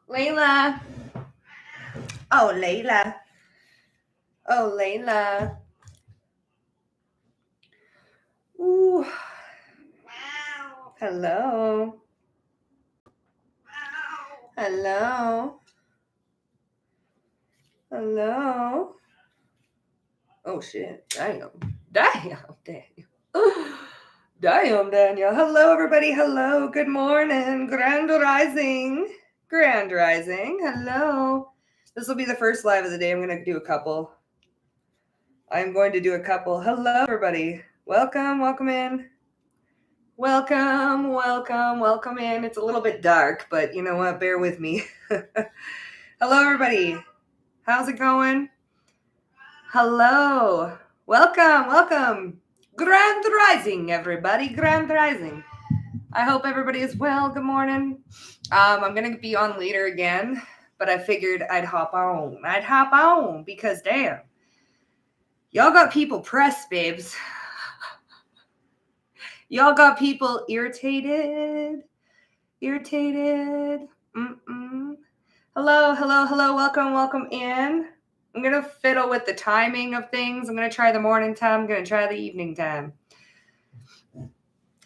Layla. Oh, Layla. Oh, Layla. Ooh. Hello. Hello. Hello. Oh, shit. Damn. Damn, Daniel. Damn, Daniel. Hello, everybody. Hello. Good morning. Grand Rising. Grand Rising. Hello. This will be the first live of the day. I'm going to do a couple. Hello, everybody. Welcome in. Welcome in. It's a little bit dark, but you know what? Bear with me. Hello, everybody. How's it going? Hello. Welcome. Grand Rising, everybody. Grand Rising. I hope everybody is well. Good morning. I'm going to be on later again, but I figured I'd hop on because damn. Y'all got people pressed, babes. Y'all got people irritated. Hello. Welcome in. I'm going to fiddle with the timing of things. I'm going to try the morning time. I'm going to try the evening time.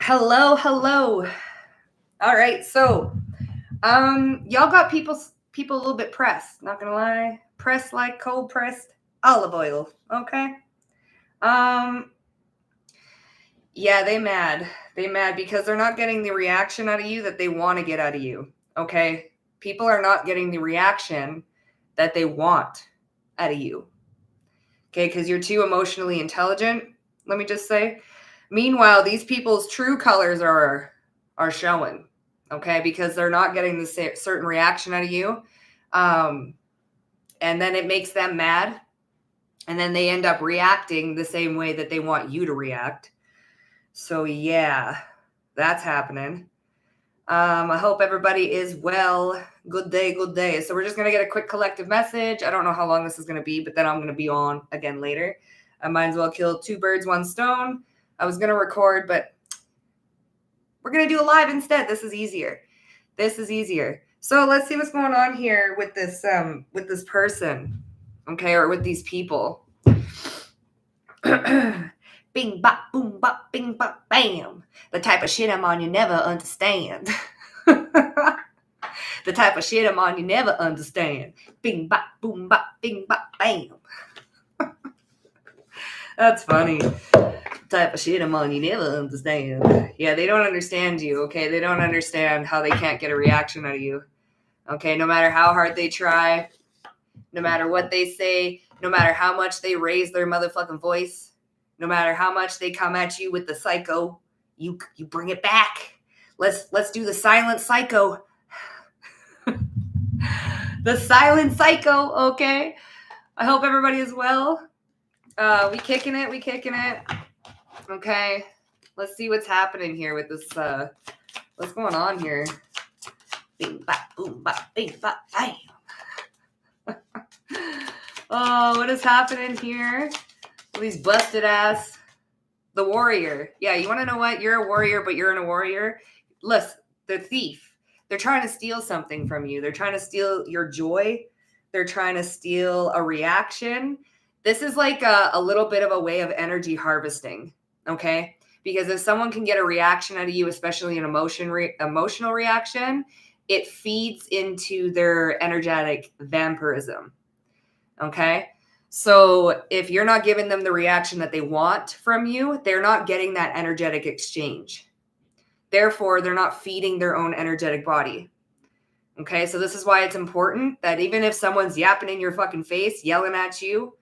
Hello. All right. So, y'all got people a little bit pressed. Not going to lie. Pressed like cold pressed olive oil. Okay. Yeah, they mad because they're not getting the reaction out of you that they want to get out of you. Okay. People are not getting the reaction that they want out of you. Okay. Because you're too emotionally intelligent. Let me just say. Meanwhile, these people's true colors are showing. Okay. Because they're not getting the certain reaction out of you. And then it makes them mad. And then they end up reacting the same way that they want you to react. So yeah, that's happening. I hope everybody is well. Good day. So we're just going to get a quick collective message. I don't know how long this is going to be, but then I'm going to be on again later. I might as well kill two birds, one stone. I was going to record, but we're going to do a live instead. This is easier. So let's see what's going on here with this person, okay, or with these people. Bing, bop, boom, bop, bing, bop, bam. The type of shit I'm on you never understand. The type of shit I'm on you never understand. Bing, bop, boom, bop, bing, bop, bam. That's funny. The type of shit I'm on you never understand. Yeah, they don't understand you, okay? They don't understand how they can't get a reaction out of you. Okay, no matter how hard they try, no matter what they say, no matter how much they raise their motherfucking voice, no matter how much they come at you with the psycho, you bring it back. Let's do the silent psycho. The silent psycho, okay? I hope everybody is well. We kicking it. Okay. Let's see what's happening here with this what's going on here. Bing bop boom bop bing bop bam. Oh, what is happening here? These busted ass. The warrior. Yeah, you want to know what? You're a warrior, but you're in a warrior. Listen, the thief. They're trying to steal something from you. They're trying to steal your joy. They're trying to steal a reaction. This is like a little bit of a way of energy harvesting, okay? Because if someone can get a reaction out of you, especially an emotional reaction, it feeds into their energetic vampirism, okay? So if you're not giving them the reaction that they want from you, they're not getting that energetic exchange. Therefore, they're not feeding their own energetic body. Okay, so this is why it's important that even if someone's yapping in your fucking face, yelling at you,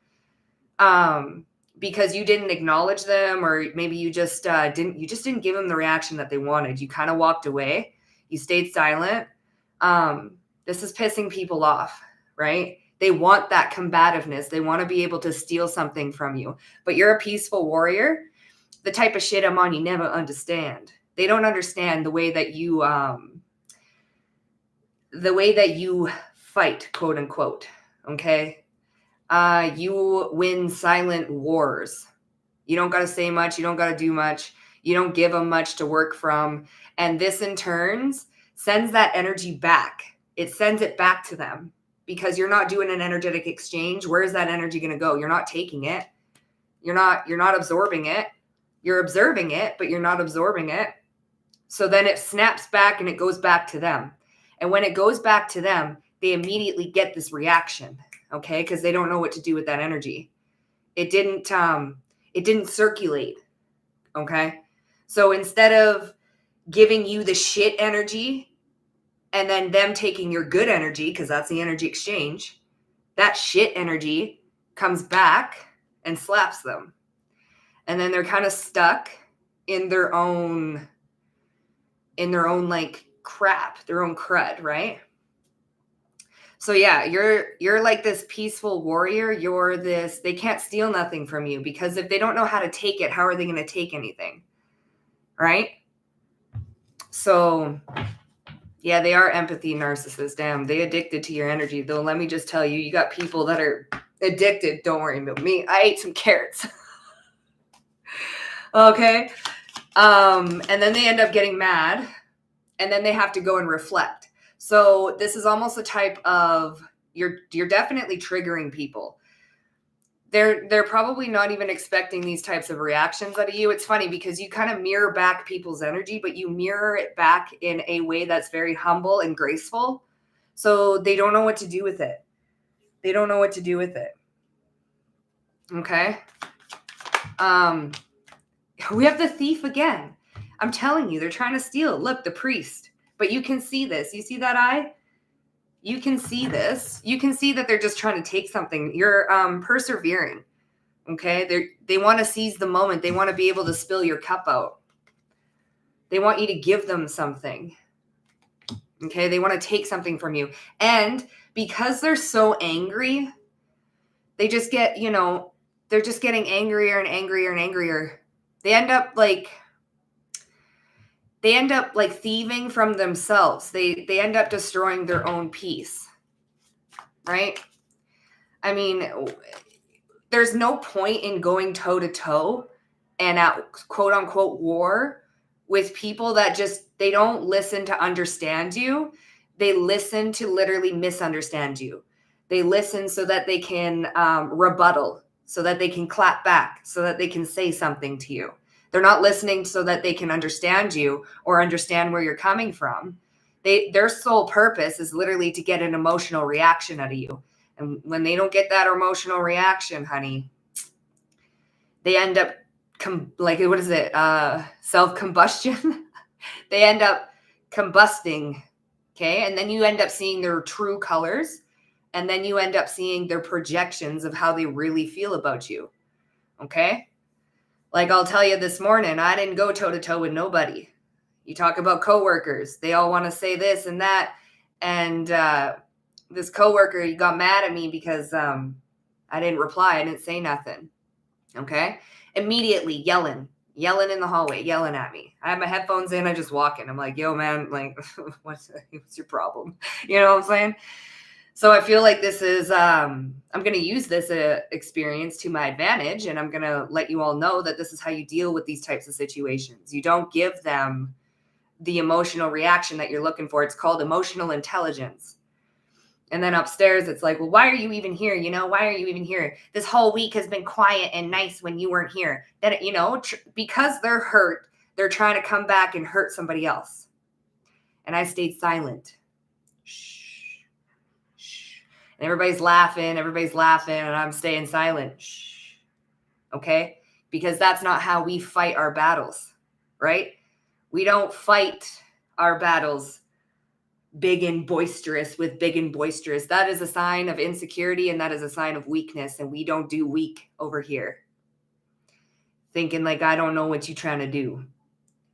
because you didn't acknowledge them, or maybe you just didn't give them the reaction that they wanted. You kind of walked away. You stayed silent. This is pissing people off, right? They want that combativeness. They want to be able to steal something from you. But you're a peaceful warrior. The type of shit I'm on you never understand. They don't understand the way that you fight, quote unquote. Okay? You win silent wars. You don't got to say much. You don't got to do much. You don't give them much to work from. And this in turns sends that energy back. it sends it back to them because you're not doing an energetic exchange. Where is that energy going to go? You're not taking it. You're not absorbing it. You're observing it, but you're not absorbing it. So then it snaps back and it goes back to them. And when it goes back to them, they immediately get this reaction, okay? Because they don't know what to do with that energy. It didn't circulate, okay? So instead of giving you the shit energy and then them taking your good energy, because that's the energy exchange, that shit energy comes back and slaps them. And then they're kind of stuck in their own like crap, their own crud, right? So yeah, you're like this peaceful warrior. They can't steal nothing from you, because if they don't know how to take it, how are they going to take anything? Right? So yeah, they are empathy narcissists. Damn, they addicted to your energy. Though, let me just tell you, you got people that are addicted. Don't worry about me. I ate some carrots. Okay. And then they end up getting mad, and then they have to go and reflect. So this is almost a type of, you're definitely triggering people. They're probably not even expecting these types of reactions out of you. It's funny because you kind of mirror back people's energy, but you mirror it back in a way that's very humble and graceful. So they don't know what to do with it. They don't know what to do with it. Okay. We have the thief again. I'm telling you, they're trying to steal. Look, the priest. But you can see this. You see that eye? You can see this. You can see that they're just trying to take something. You're persevering. Okay? They want to seize the moment. They want to be able to spill your cup out. They want you to give them something. Okay? They want to take something from you. And because they're so angry, they just get, they're just getting angrier and angrier and angrier. They end up like thieving from themselves. They end up destroying their own peace, right? I mean, there's no point in going toe to toe and at quote unquote war with people that they don't listen to understand you. They listen to literally misunderstand you. They listen so that they can rebuttal, so that they can clap back, so that they can say something to you. They're not listening so that they can understand you or understand where you're coming from. Their sole purpose is literally to get an emotional reaction out of you. And when they don't get that emotional reaction, honey, they end up self-combustion. They end up combusting. Okay. And then you end up seeing their true colors. And then you end up seeing their projections of how they really feel about you. Okay. Like I'll tell you this morning, I didn't go toe to toe with nobody. You talk about coworkers. They all want to say this and that. And this coworker, he got mad at me because I didn't reply. I didn't say nothing. Okay. Immediately yelling in the hallway, yelling at me. I have my headphones in. I just walk in. I'm like, yo, man, like, what's your problem? You know what I'm saying? So I feel like this is, I'm going to use this experience to my advantage, and I'm going to let you all know that this is how you deal with these types of situations. You don't give them the emotional reaction that you're looking for. It's called emotional intelligence. And then upstairs, it's like, well, why are you even here? Why are you even here? This whole week has been quiet and nice when you weren't here. Then, because they're hurt, they're trying to come back and hurt somebody else. And I stayed silent. Shh. And everybody's laughing, and I'm staying silent. Shh. Okay? Because that's not how we fight our battles, right? We don't fight our battles big and boisterous. That is a sign of insecurity, and that is a sign of weakness, and we don't do weak over here. Thinking like, I don't know what you're trying to do.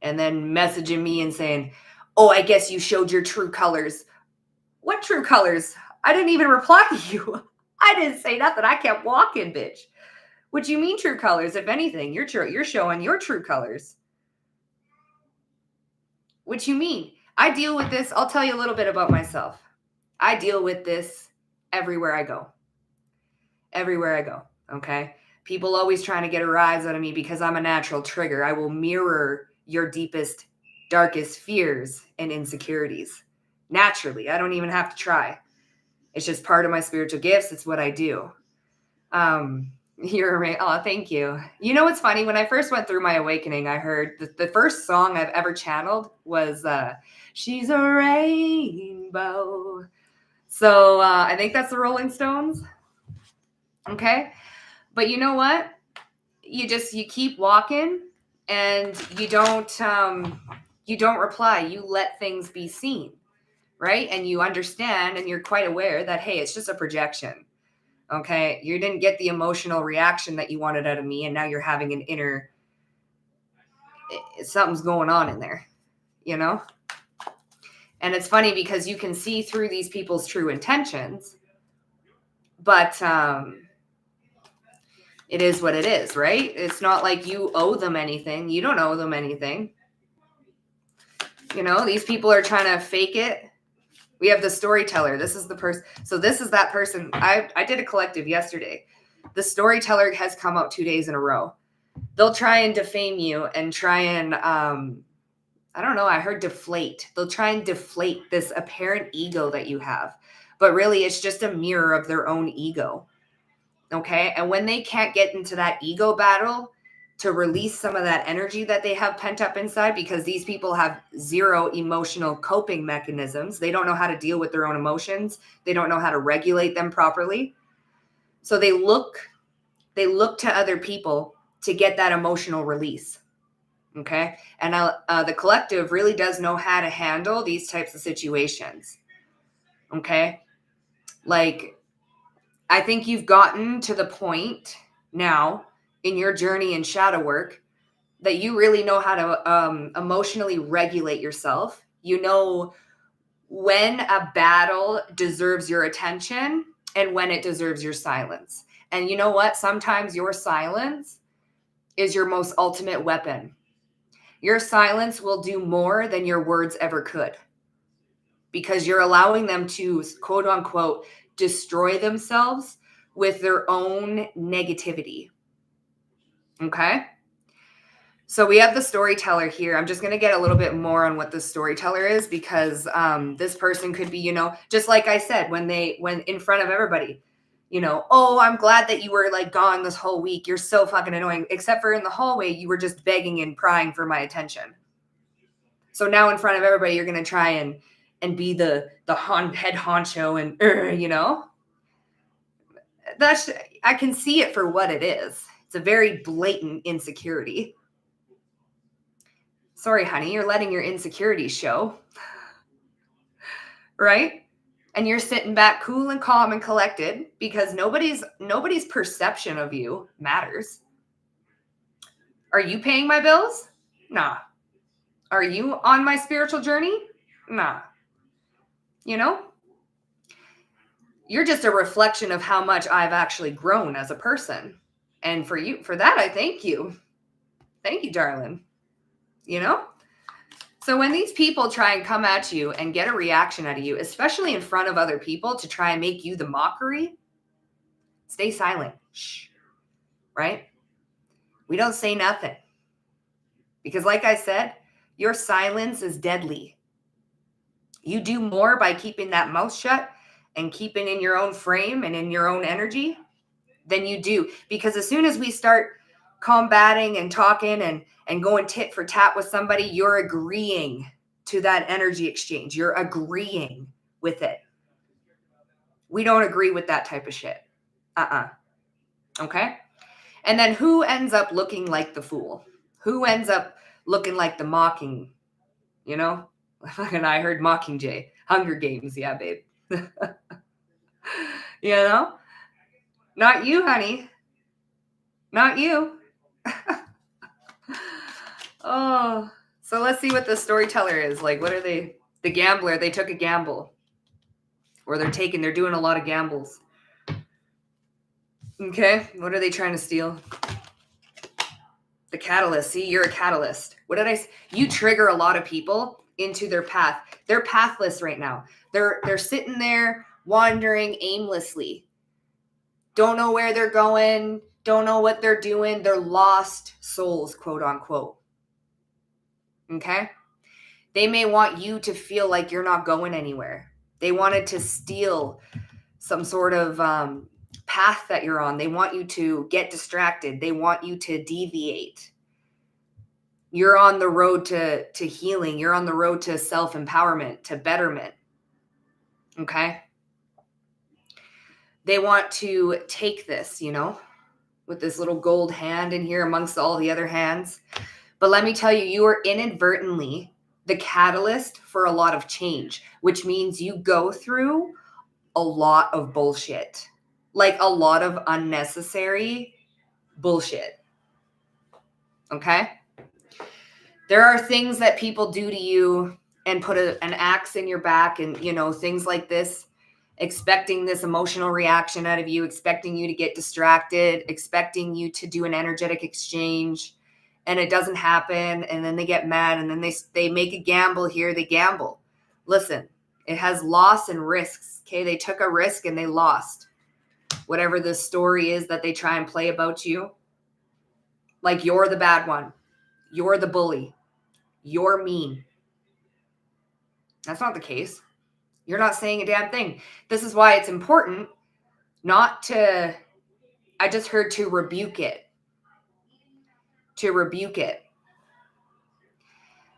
And then messaging me and saying, oh, I guess you showed your true colors. What true colors? I didn't even reply to you. I didn't say nothing. I kept walking, bitch. What do you mean true colors? If anything, you're showing your true colors. What you mean? I deal with this. I'll tell you a little bit about myself. I deal with this everywhere I go. Everywhere I go. Okay? People always trying to get a rise out of me because I'm a natural trigger. I will mirror your deepest, darkest fears and insecurities. naturally. I don't even have to try. It's just part of my spiritual gifts. It's what I do. You're right. Oh, thank you. You know what's funny? When I first went through my awakening, I heard the first song I've ever channeled was She's a Rainbow. So I think that's the Rolling Stones. Okay. But you know what? You keep walking and you don't reply. You let things be seen, right? And you understand and you're quite aware that, hey, it's just a projection. Okay. You didn't get the emotional reaction that you wanted out of me. And now you're having an inner, something's going on in there, you know? And it's funny because you can see through these people's true intentions, but it is what it is, right? It's not like you owe them anything. You don't owe them anything. You know, these people are trying to fake it. We have the storyteller. This is the person. So this is that person. I did a collective yesterday. The storyteller has come out 2 days in a row. They'll try and defame you and try and, I don't know, I heard deflate. They'll try and deflate this apparent ego that you have. But really, it's just a mirror of their own ego. Okay? And when they can't get into that ego battle to release some of that energy that they have pent up inside, because these people have zero emotional coping mechanisms. They don't know how to deal with their own emotions. They don't know how to regulate them properly. So they look to other people to get that emotional release. Okay. And the collective really does know how to handle these types of situations. Okay. Like, I think you've gotten to the point now in your journey in shadow work that you really know how to emotionally regulate yourself. You know when a battle deserves your attention and when it deserves your silence. And you know what? Sometimes your silence is your most ultimate weapon. Your silence will do more than your words ever could, because you're allowing them to, quote unquote, destroy themselves with their own negativity. Okay? So we have the storyteller here. I'm just going to get a little bit more on what the storyteller is, because this person could be, you know, just like I said, when in front of everybody, you know, oh, I'm glad that you were like gone this whole week. You're so fucking annoying. Except for in the hallway, you were just begging and prying for my attention. So now in front of everybody, you're going to try and be the head honcho and, you know, I can see it for what it is. It's a very blatant insecurity. Sorry, honey, you're letting your insecurities show. Right? And you're sitting back cool and calm and collected because nobody's perception of you matters. Are you paying my bills? Nah. Are you on my spiritual journey? Nah. You know? You're just a reflection of how much I've actually grown as a person. And for that, I thank you. Thank you, darling. You know? So when these people try and come at you and get a reaction out of you, especially in front of other people to try and make you the mockery, stay silent. Shh. Right? We don't say nothing. Because like I said, your silence is deadly. You do more by keeping that mouth shut and keeping in your own frame and in your own energy than you do. Because as soon as we start combating and talking and going tit for tat with somebody, you're agreeing to that energy exchange. You're agreeing with it. We don't agree with that type of shit. Okay? And then who ends up looking like the fool? Who ends up looking like the mocking, you know? And I heard Mockingjay. Hunger Games, yeah, babe. You know? Not you, honey. Not you. Oh, so let's see what the storyteller is. Like, what are they? The gambler, they took a gamble. Or they're doing a lot of gambles. Okay, what are they trying to steal? The catalyst. See, you're a catalyst. What did I say? You trigger a lot of people into their path. They're pathless right now. They're sitting there wandering aimlessly. Don't know where they're going. Don't know what they're doing. They're lost souls, quote unquote. Okay? They may want you to feel like you're not going anywhere. They wanted to steal some sort of path that you're on. They want you to get distracted. They want you to deviate. You're on the road to healing. You're on the road to self-empowerment, to betterment. Okay? They want to take this, with this little gold hand in here amongst all the other hands. But let me tell you, you are inadvertently the catalyst for a lot of change, which means you go through a lot of bullshit, like a lot of unnecessary bullshit. Okay? There are things that people do to you and put an axe in your back and, things like this, expecting this emotional reaction out of you, expecting you to get distracted, expecting you to do an energetic exchange, and it doesn't happen. And then they get mad and then they make a gamble here. They gamble. Listen, it has loss and risks. Okay. They took a risk and they lost. Whatever the story is that they try and play about you, like you're the bad one. You're the bully. You're mean. That's not the case. You're not saying a damn thing. This is why it's important not to, I just heard to rebuke it. To rebuke it.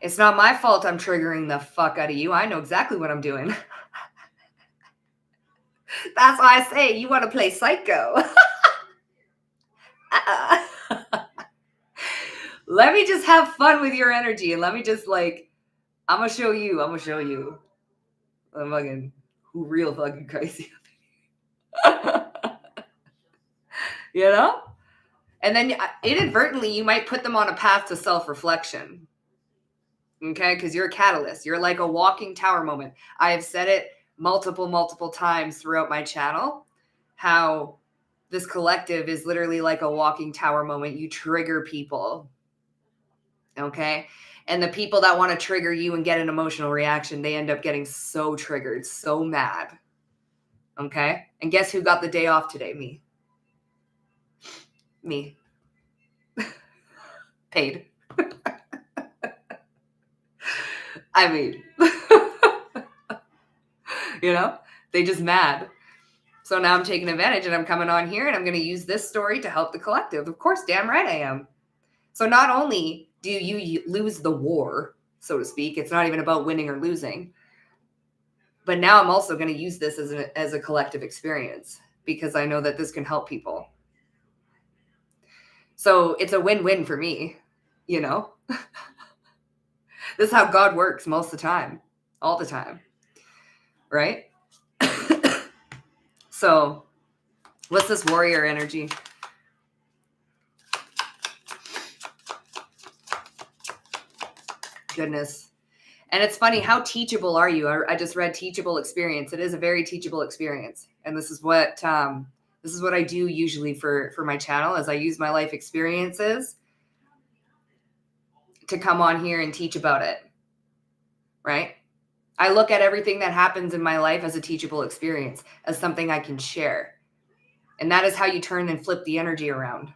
It's not my fault I'm triggering the fuck out of you. I know exactly what I'm doing. That's why I say you want to play psycho. Let me just have fun with your energy and let me just I'm going to show you. I'm fucking real fucking crazy. And then inadvertently, you might put them on a path to self-reflection. Okay? Because you're a catalyst. You're like a walking tower moment. I have said it multiple times throughout my channel, how this collective is literally like a walking tower moment. You trigger people. Okay? And the people that want to trigger you and get an emotional reaction, they end up getting so triggered, so mad. Okay? And guess who got the day off today? Me. Paid. I mean, they just mad. So now I'm taking advantage and I'm coming on here and I'm going to use this story to help the collective. Of course, damn right I am. So not only do you lose the war, so to speak, it's not even about winning or losing, but now I'm also going to use this as a collective experience because I know that this can help people. So it's a win-win for me, This is how God works most of the time, all the time, right? So what's this warrior energy? Goodness. And it's funny, how teachable are you? I just read teachable experience. It is a very teachable experience. And this is what I do usually for my channel, is I use my life experiences to come on here and teach about it. Right? I look at everything that happens in my life as a teachable experience, as something I can share. And that is how you turn and flip the energy around.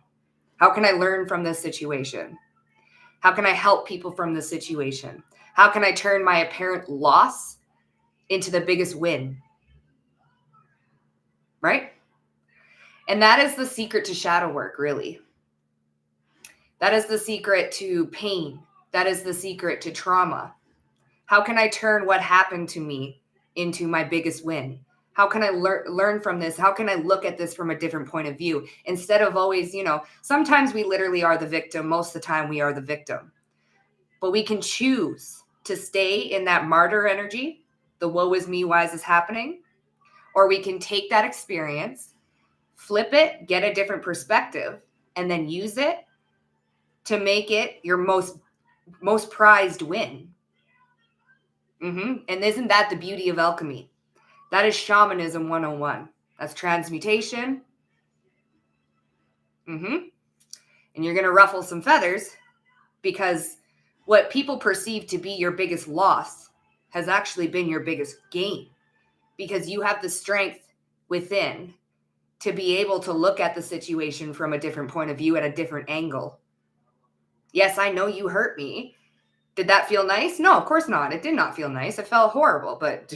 How can I learn from this situation? How can I help people from this situation? How can I turn my apparent loss into the biggest win? Right? And that is the secret to shadow work, really. That is the secret to pain. That is the secret to trauma. How can I turn what happened to me into my biggest win? How can I learn from this? How can I look at this from a different point of view? Instead of always, sometimes we literally are the victim. Most of the time we are the victim. But we can choose to stay in that martyr energy, the woe is me, why is this happening? Or we can take that experience, flip it, get a different perspective, and then use it to make it your most prized win. And isn't that the beauty of alchemy? That is shamanism 101. That's transmutation. And you're going to ruffle some feathers because what people perceive to be your biggest loss has actually been your biggest gain, because you have the strength within to be able to look at the situation from a different point of view, at a different angle. Yes, I know you hurt me. Did that feel nice? No, of course not. It did not feel nice. It felt horrible, but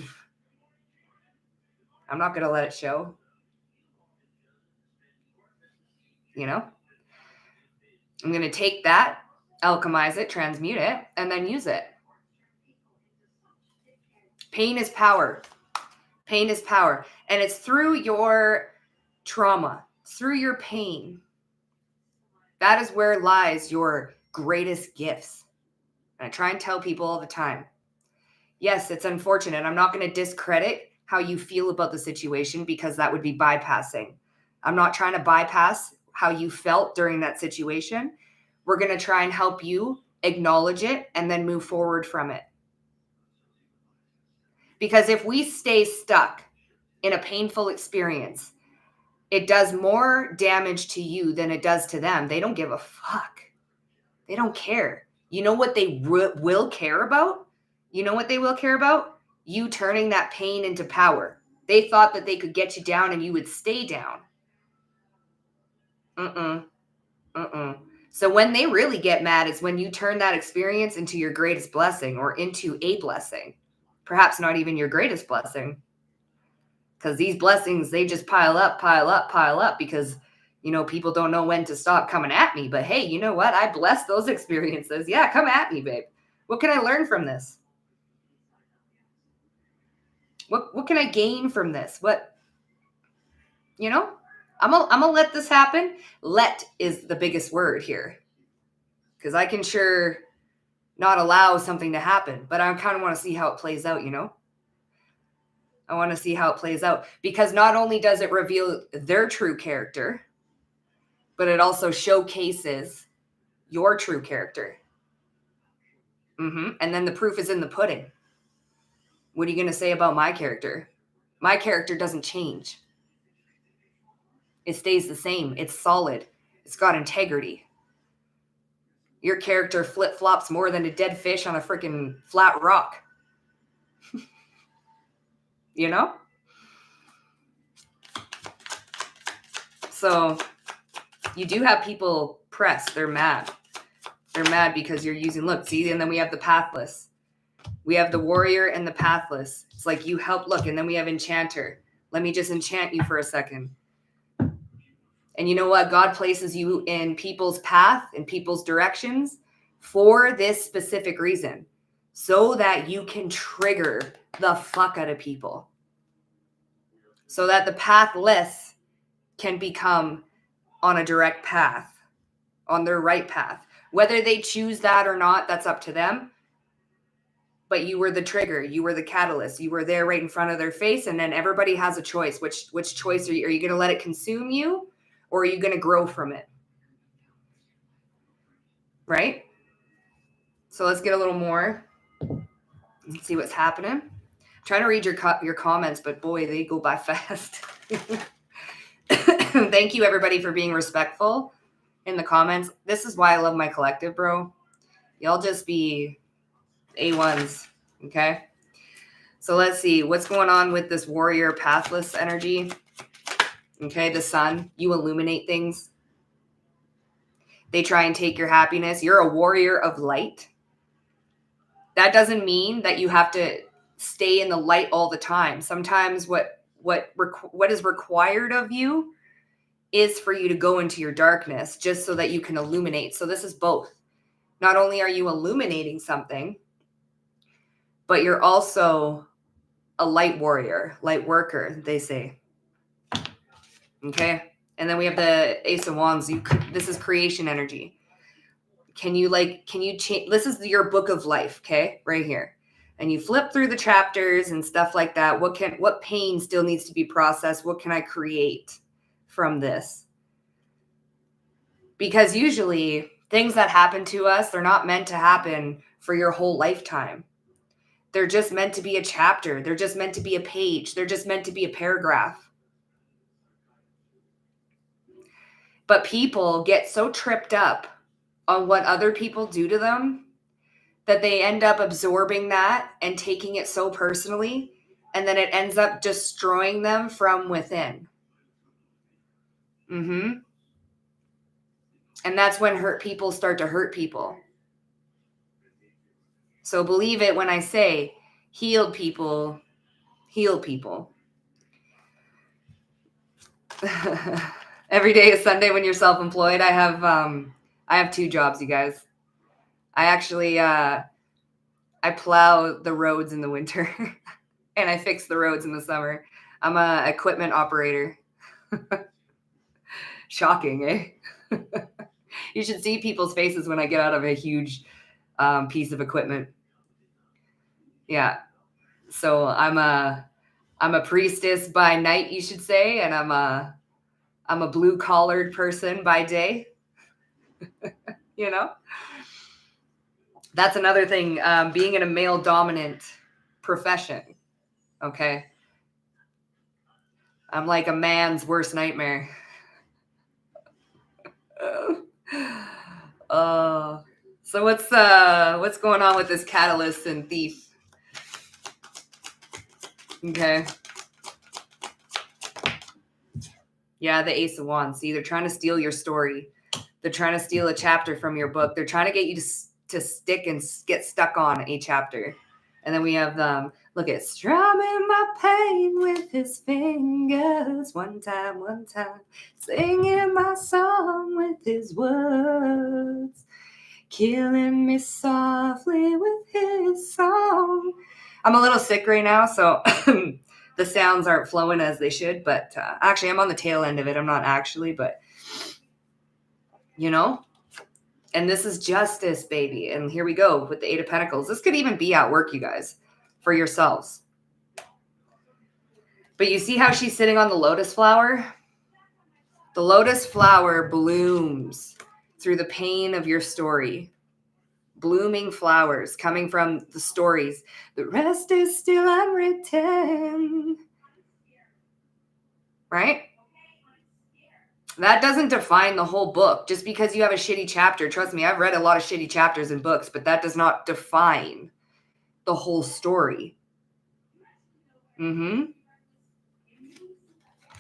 I'm not going to let it show. You know? I'm going to take that, alchemize it, transmute it, and then use it. Pain is power. Pain is power. And it's through your trauma, through your pain. That is where lies your greatest gifts. And I try and tell people all the time. Yes, it's unfortunate. I'm not going to discredit how you feel about the situation because that would be bypassing. I'm not trying to bypass how you felt during that situation. We're going to try and help you acknowledge it and then move forward from it. Because if we stay stuck in a painful experience, it does more damage to you than it does to them. They don't give a fuck. They don't care. You know what they will care about? You know what they will care about? You turning that pain into power. They thought that they could get you down and you would stay down. So when they really get mad is when you turn that experience into your greatest blessing or into a blessing. Perhaps not even your greatest blessing. Because these blessings, they just pile up because, you know, people don't know when to stop coming at me. But hey, you know what? I bless those experiences. Yeah, come at me, babe. What can I learn from this? What can I gain from this? What, you know, I'm gonna let this happen. Let is the biggest word here. Because I can sure not allow something to happen, but I kind of want to see how it plays out, you know? I want to see how it plays out because not only does it reveal their true character, but it also showcases your true character. And then the proof is in the pudding. What are you going to say about my character? My character doesn't change. It stays the same. It's solid. It's got integrity. Your character flip-flops more than a dead fish on a freaking flat rock. You know? So you do have people pressed. They're mad. They're mad because you're using, look, see, and then we have the pathless. We have the warrior and the pathless. It's like you help, look, and then we have enchanter. Let me just enchant you for a second. And you know what? God places you in people's path, in people's directions for this specific reason, so that you can trigger the fuck out of people. So that the pathless can become on a direct path, on their right path. Whether they choose that or not, that's up to them. But you were the trigger. You were the catalyst. You were there right in front of their face. And then everybody has a choice. Which choice are you? Are you going to let it consume you? Or are you going to grow from it? Right? So let's get a little more. Let's see what's happening. I'm trying to read your comments, but boy, they go by fast. Thank you, everybody, for being respectful in the comments. This is why I love my collective, bro. Y'all just be A1s, okay? So let's see. What's going on with this warrior pathless energy? Okay, the sun. You illuminate things. They try and take your happiness. You're a warrior of light. That doesn't mean that you have to stay in the light all the time. Sometimes what is required of you is for you to go into your darkness just so that you can illuminate. So this is both. Not only are you illuminating something, but you're also a light warrior, light worker, they say. Okay? And then we have the Ace of Wands. This is creation energy. Can you change? This is your book of life, okay? Right here. And you flip through the chapters and stuff like that. What pain still needs to be processed? What can I create from this? Because usually things that happen to us, they're not meant to happen for your whole lifetime. They're just meant to be a chapter. They're just meant to be a page. They're just meant to be a paragraph. But people get so tripped up on what other people do to them that they end up absorbing that and taking it so personally, and then it ends up destroying them from within. And that's when hurt people start to hurt people. So believe it when I say healed people heal people. Every day is Sunday when you're self-employed. I have 2 jobs, you guys. I actually I plow the roads in the winter and I fix the roads in the summer. I'm a equipment operator. Shocking, eh? You should see people's faces when I get out of a huge piece of equipment. Yeah. So I'm a priestess by night, you should say, and I'm a blue collared person by day. You know, that's another thing. Being in a male dominant profession. Okay. I'm like a man's worst nightmare. So what's going on with this catalyst and thief? Okay. Yeah, the Ace of Wands. See, they're trying to steal your story. They're trying to steal a chapter from your book. They're trying to get you to stick and get stuck on a chapter. And then we have look at strumming my pain with his fingers. One time, singing my song with his words. Killing me softly with his song. I'm a little sick right now, so the sounds aren't flowing as they should. But actually, I'm on the tail end of it. I'm not actually, but you know. And this is justice, baby. And here we go with the 8 of Pentacles. This could even be at work, you guys, for yourselves. But you see how she's sitting on the lotus flower? The lotus flower blooms through the pain of your story. Blooming flowers coming from the stories. The rest is still unwritten. Right? That doesn't define the whole book. Just because you have a shitty chapter, trust me, I've read a lot of shitty chapters in books, but that does not define the whole story.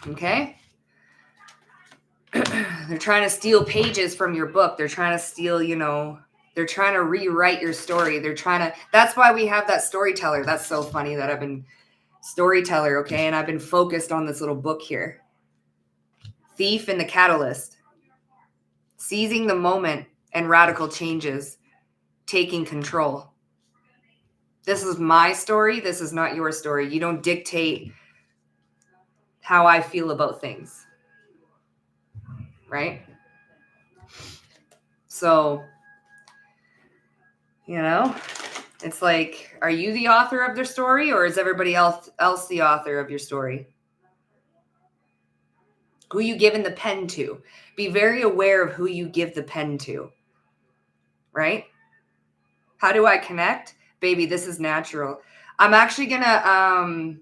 Okay? They're trying to steal pages from your book. They're trying to steal, they're trying to rewrite your story. That's why we have that storyteller. That's so funny that I've been storyteller, okay? And I've been focused on this little book here. Thief and the Catalyst. Seizing the moment and radical changes. Taking control. This is my story. This is not your story. You don't dictate how I feel about things. Right? So, it's like, are you the author of their story, or is everybody else the author of your story? Who you giving the pen to? Be very aware of who you give the pen to. Right? How do I connect? Baby, this is natural. I'm actually gonna,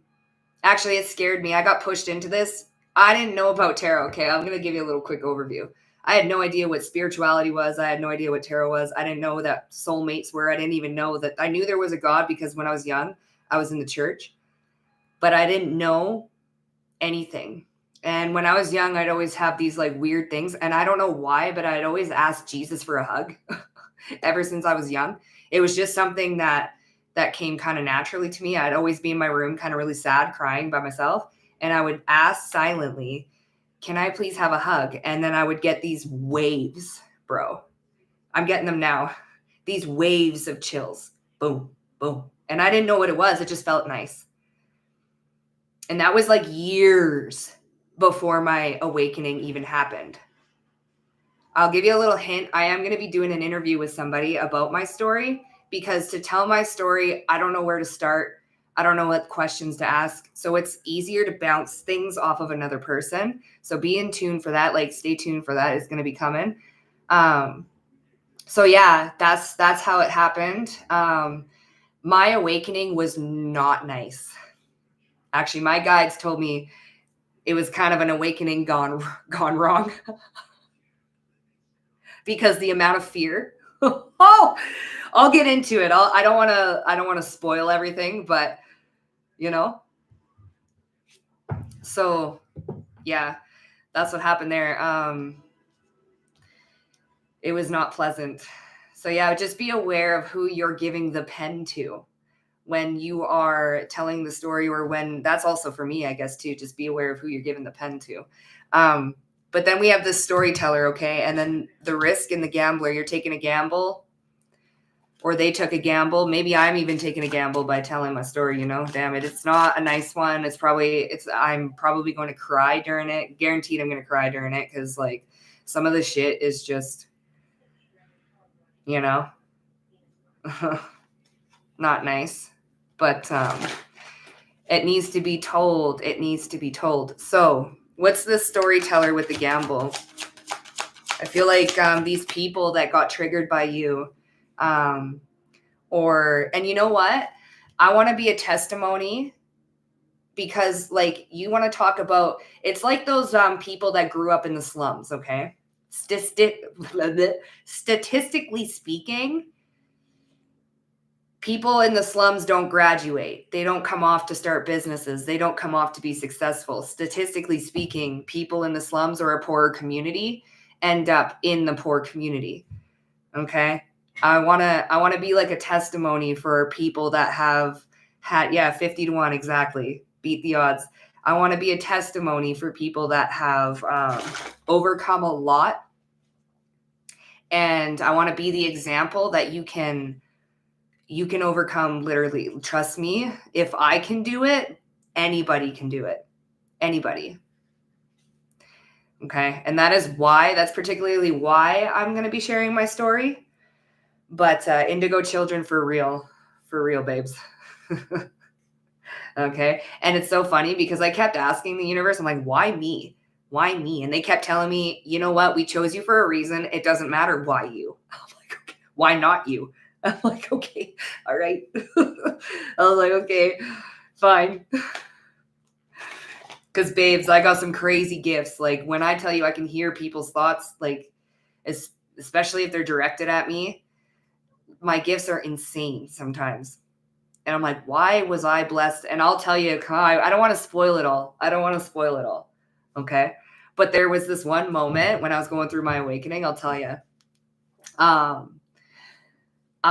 actually, it scared me. I got pushed into this. I didn't know about tarot, okay? I'm gonna give you a little quick overview. I had no idea what spirituality was. I had no idea what tarot was. I didn't know that soulmates were. I didn't even know that. I knew there was a God because when I was young, I was in the church. But I didn't know anything. And when I was young, I'd always have these like weird things. And I don't know why, but I'd always ask Jesus for a hug ever since I was young. It was just something that came kind of naturally to me. I'd always be in my room kind of really sad, crying by myself. And I would ask silently, can I please have a hug? And then I would get these waves, bro. I'm getting them now. These waves of chills. Boom, boom. And I didn't know what it was. It just felt nice. And that was like years before my awakening even happened. I'll give you a little hint. I am going to be doing an interview with somebody about my story, because to tell my story, I don't know where to start. I don't know what questions to ask. So it's easier to bounce things off of another person. So be in tune for that. Like, stay tuned for that. It's going to be coming. So yeah, that's how it happened. My awakening was not nice. Actually, my guides told me it was kind of an awakening gone wrong. Because the amount of fear. Oh, I'll get into it. I don't want to spoil everything, but So yeah, that's what happened there. It was not pleasant. So yeah, just be aware of who you're giving the pen to when you are telling the story, or when that's also for me, I guess, too. Just be aware of who you're giving the pen to. But then we have this storyteller, okay? And then the risk and the gambler, you're taking a gamble, or they took a gamble. Maybe I'm even taking a gamble by telling my story, you know? Damn it. It's not a nice one. I'm probably going to cry during it. Guaranteed I'm going to cry during it, because like some of the shit is just, you know, not nice. But it needs to be told. It needs to be told. So what's the storyteller with the gamble? I feel like these people that got triggered by you, and you know what? I want to be a testimony, because like you want to talk about, it's like those people that grew up in the slums, okay? Statistically speaking, people in the slums don't graduate. They don't come off to start businesses. They don't come off to be successful. Statistically speaking, people in the slums or a poorer community end up in the poor community. Okay? I want to be like a testimony for people that have had 50 to 1 exactly. Beat the odds. I want to be a testimony for people that have overcome a lot, and I want to be the example that you can overcome. Literally, trust me, if I can do it, anybody can do it. Anybody. Okay? And that's particularly why I'm going to be sharing my story. But indigo children for real babes. Okay? And it's so funny because I kept asking the universe, I'm like, why me? Why me? And they kept telling me, you know what? We chose you for a reason. It doesn't matter why you. I'm like, okay, why not you? I'm like, okay, all right. I was like, okay, fine. Because babes, I got some crazy gifts. Like when I tell you I can hear people's thoughts, like especially if they're directed at me, my gifts are insane sometimes. And I'm like, why was I blessed? And I'll tell you, I don't want to spoil it all. Okay. But there was this one moment when I was going through my awakening, I'll tell you. I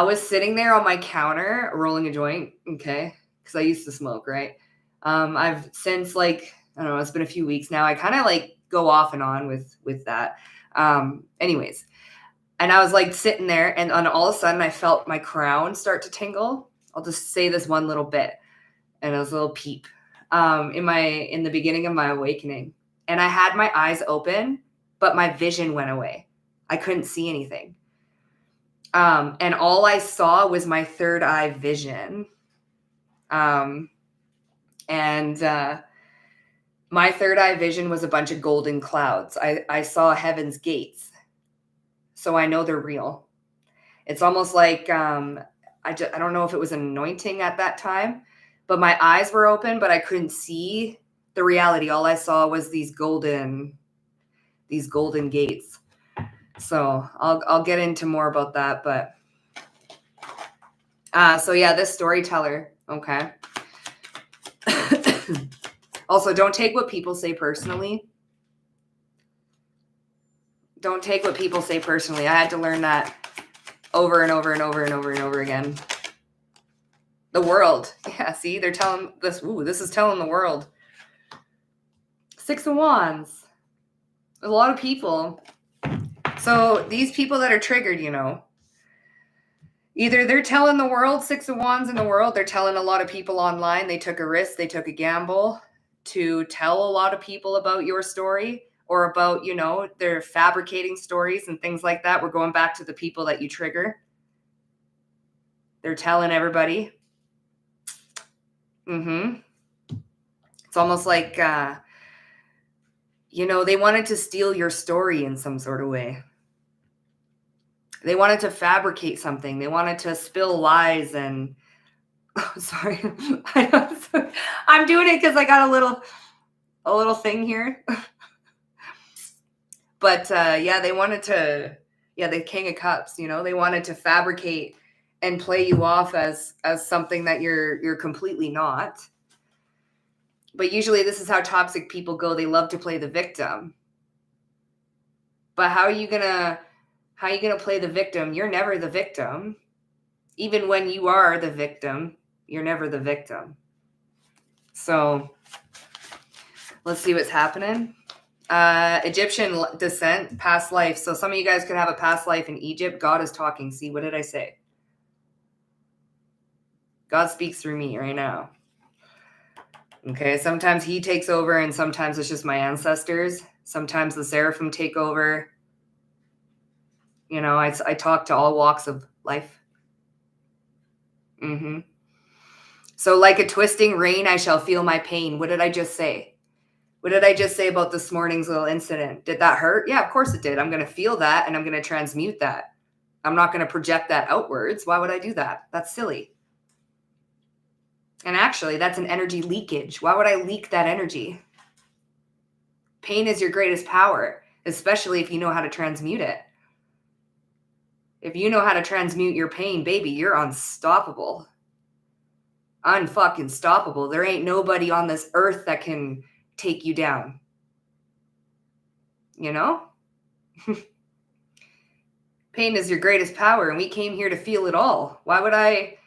was sitting there on my counter rolling a joint, okay? Because I used to smoke, right? I've since like, I don't know, it's been a few weeks now. I kind of like go off and on with that. Anyways, and I was like sitting there, and all of a sudden I felt my crown start to tingle. I'll just say this one little bit, and it was a little peep in the beginning of my awakening. And I had my eyes open, but my vision went away. I couldn't see anything. And all I saw was my third eye vision. My third eye vision was a bunch of golden clouds. I saw heaven's gates. So I know they're real. It's almost like, I don't know if it was an anointing at that time, but my eyes were open, but I couldn't see the reality. All I saw was these golden gates. So I'll get into more about that, but so yeah, this storyteller, okay. Also, don't take what people say personally. Don't take what people say personally. I had to learn that over and over and over and over and over again. The world. Yeah, see, they're telling this. Ooh, this is telling the world. 6 of Wands. A lot of people. So these people that are triggered, you know, either they're telling the world, 6 of Wands in the world, they're telling a lot of people online. They took a risk. They took a gamble to tell a lot of people about your story, or about, you know, they're fabricating stories and things like that. We're going back to the people that you trigger. They're telling everybody. It's almost like, you know, they wanted to steal your story in some sort of way. They wanted to fabricate something. They wanted to spill lies and, oh, sorry. I'm doing it because I got a little thing here. But yeah, they wanted to, the King of Cups, you know, they wanted to fabricate and play you off as something that you're completely not. But usually this is how toxic people go. They love to play the victim. But how are you gonna How are you going to play the victim? You're never the victim. Even when you are the victim, you're never the victim. So let's see what's happening. Egyptian descent, past life. So some of you guys could have a past life in Egypt. God is talking. See, what did I say? God speaks through me right now. Okay, sometimes he takes over and sometimes it's just my ancestors. Sometimes the seraphim take over. You know, I talk to all walks of life. So like a twisting rain, I shall feel my pain. What did I just say? What did I just say about this morning's little incident? Did that hurt? Yeah, of course it did. I'm going to feel that and I'm going to transmute that. I'm not going to project that outwards. Why would I do that? That's silly. And actually, that's an energy leakage. Why would I leak that energy? Pain is your greatest power, especially if you know how to transmute it. If you know how to transmute your pain, baby, you're unstoppable. Unfucking stoppable. There ain't nobody on this earth that can take you down. You know? Pain is your greatest power, and we came here to feel it all. Why would I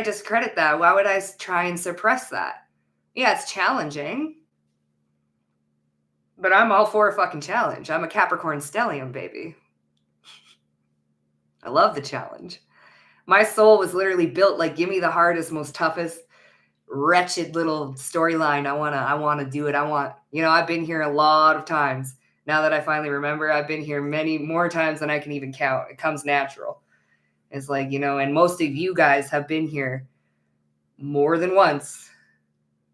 discredit that? Why would I try and suppress that? Yeah, it's challenging. But I'm all for a fucking challenge. I'm a Capricorn stellium, baby. I love the challenge. My soul was literally built like, give me the hardest, most toughest, wretched little storyline. I want to do it. I've been here a lot of times. Now that I finally remember, I've been here many more times than I can even count. It comes natural. It's like, and most of you guys have been here more than once.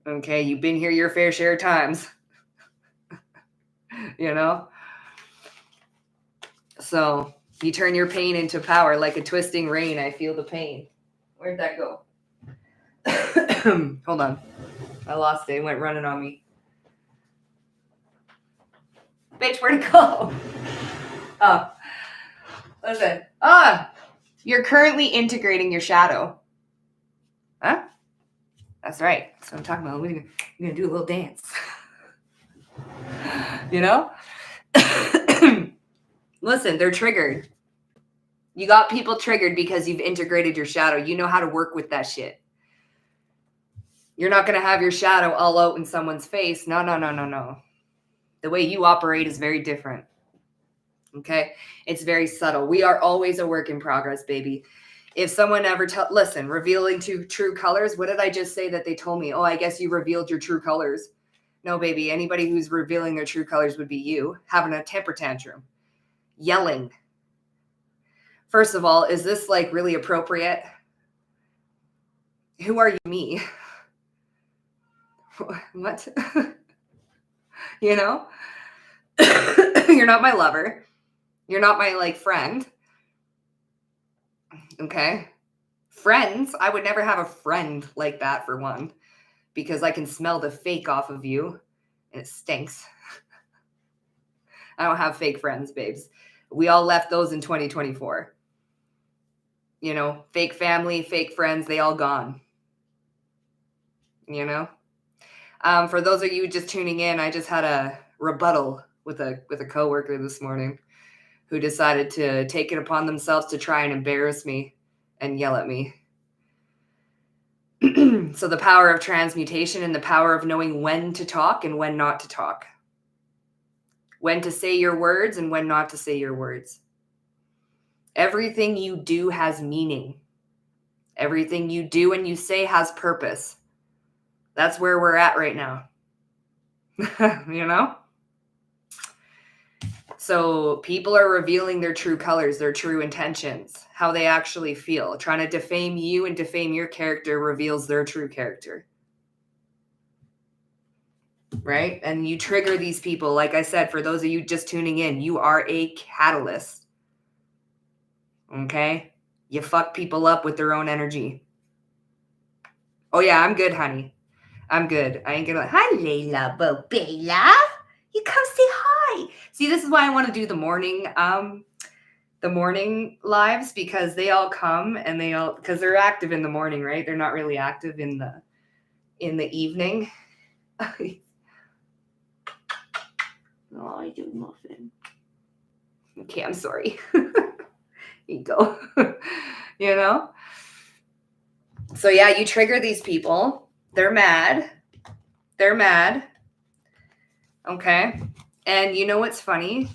Okay, you've been here your fair share of times. So you turn your pain into power like a twisting rain. I feel the pain. Where'd that go? Hold on. I lost it. It went running on me. Bitch, where'd it go? Oh. Listen. You're currently integrating your shadow. Huh? That's right. That's what I'm talking about. We're going to do a little dance. Listen, they're triggered. You got people triggered because you've integrated your shadow. You know how to work with that shit. You're not going to have your shadow all out in someone's face. No. The way you operate is very different. Okay? It's very subtle. We are always a work in progress, baby. If someone ever listen, revealing to true colors, what did I just say that they told me? Oh, I guess you revealed your true colors. No, baby. Anybody who's revealing their true colors would be you, having a temper tantrum, yelling. First of all, is this like really appropriate? Who are you, me? What? You're not my lover. You're not my friend. Okay. Friends, I would never have a friend like that for one, because I can smell the fake off of you and it stinks. I don't have fake friends, babes. We all left those in 2024. Fake family, fake friends, they all gone. For those of you just tuning in, I just had a rebuttal with a coworker this morning who decided to take it upon themselves to try and embarrass me and yell at me. So the power of transmutation and the power of knowing when to talk and when not to talk. When to say your words and when not to say your words. Everything you do has meaning. Everything you do and you say has purpose. That's where we're at right now. So people are revealing their true colors, their true intentions, how they actually feel. Trying to defame you and defame your character reveals their true character. Right? And you trigger these people. Like I said, for those of you just tuning in, you are a catalyst. Okay? You fuck people up with their own energy. Oh yeah, I'm good, honey. I'm good. I ain't gonna hi, Layla Bobela. You come say hi. See, this is why I want to do the morning lives, because they all come and because they're active in the morning, right? They're not really active in the evening. Oh, I do muffin. Okay, I'm sorry. Ego. You know? So yeah, you trigger these people. They're mad. They're mad. Okay. And you know what's funny?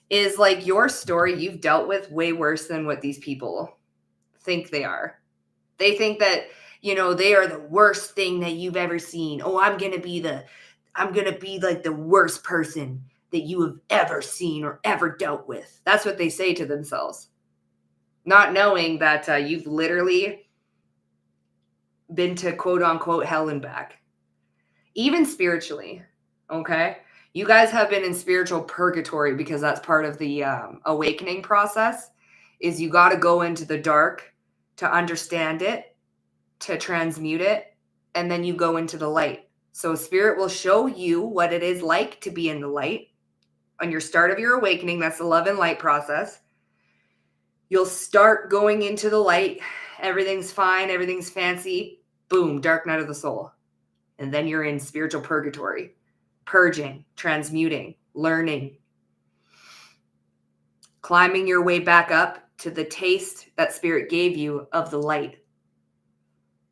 Is like your story you've dealt with way worse than what these people think they are. They think that, they are the worst thing that you've ever seen. Oh, I'm going to be like the worst person that you have ever seen or ever dealt with. That's what they say to themselves. Not knowing that you've literally been to quote unquote hell and back. Even spiritually. Okay. You guys have been in spiritual purgatory because that's part of the awakening process is you got to go into the dark to understand it, to transmute it, and then you go into the light. So spirit will show you what it is like to be in the light. On your start of your awakening, that's the love and light process. You'll start going into the light. Everything's fine. Everything's fancy. Boom, dark night of the soul. And then you're in spiritual purgatory, purging, transmuting, learning, climbing your way back up to the taste that spirit gave you of the light,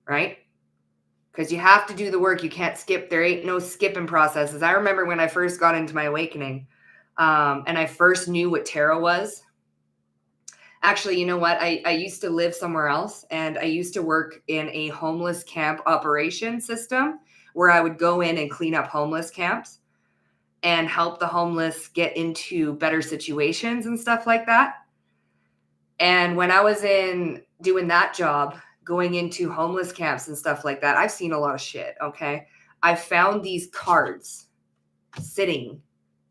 right? Because you have to do the work. You can't skip. There ain't no skipping processes. I remember when I first got into my awakening and I first knew what tarot was. Actually, you know what? I used to live somewhere else and I used to work in a homeless camp operation system where I would go in and clean up homeless camps and help the homeless get into better situations and stuff like that. And when I was in doing that job, going into homeless camps and stuff like that, I've seen a lot of shit, okay? I found these cards sitting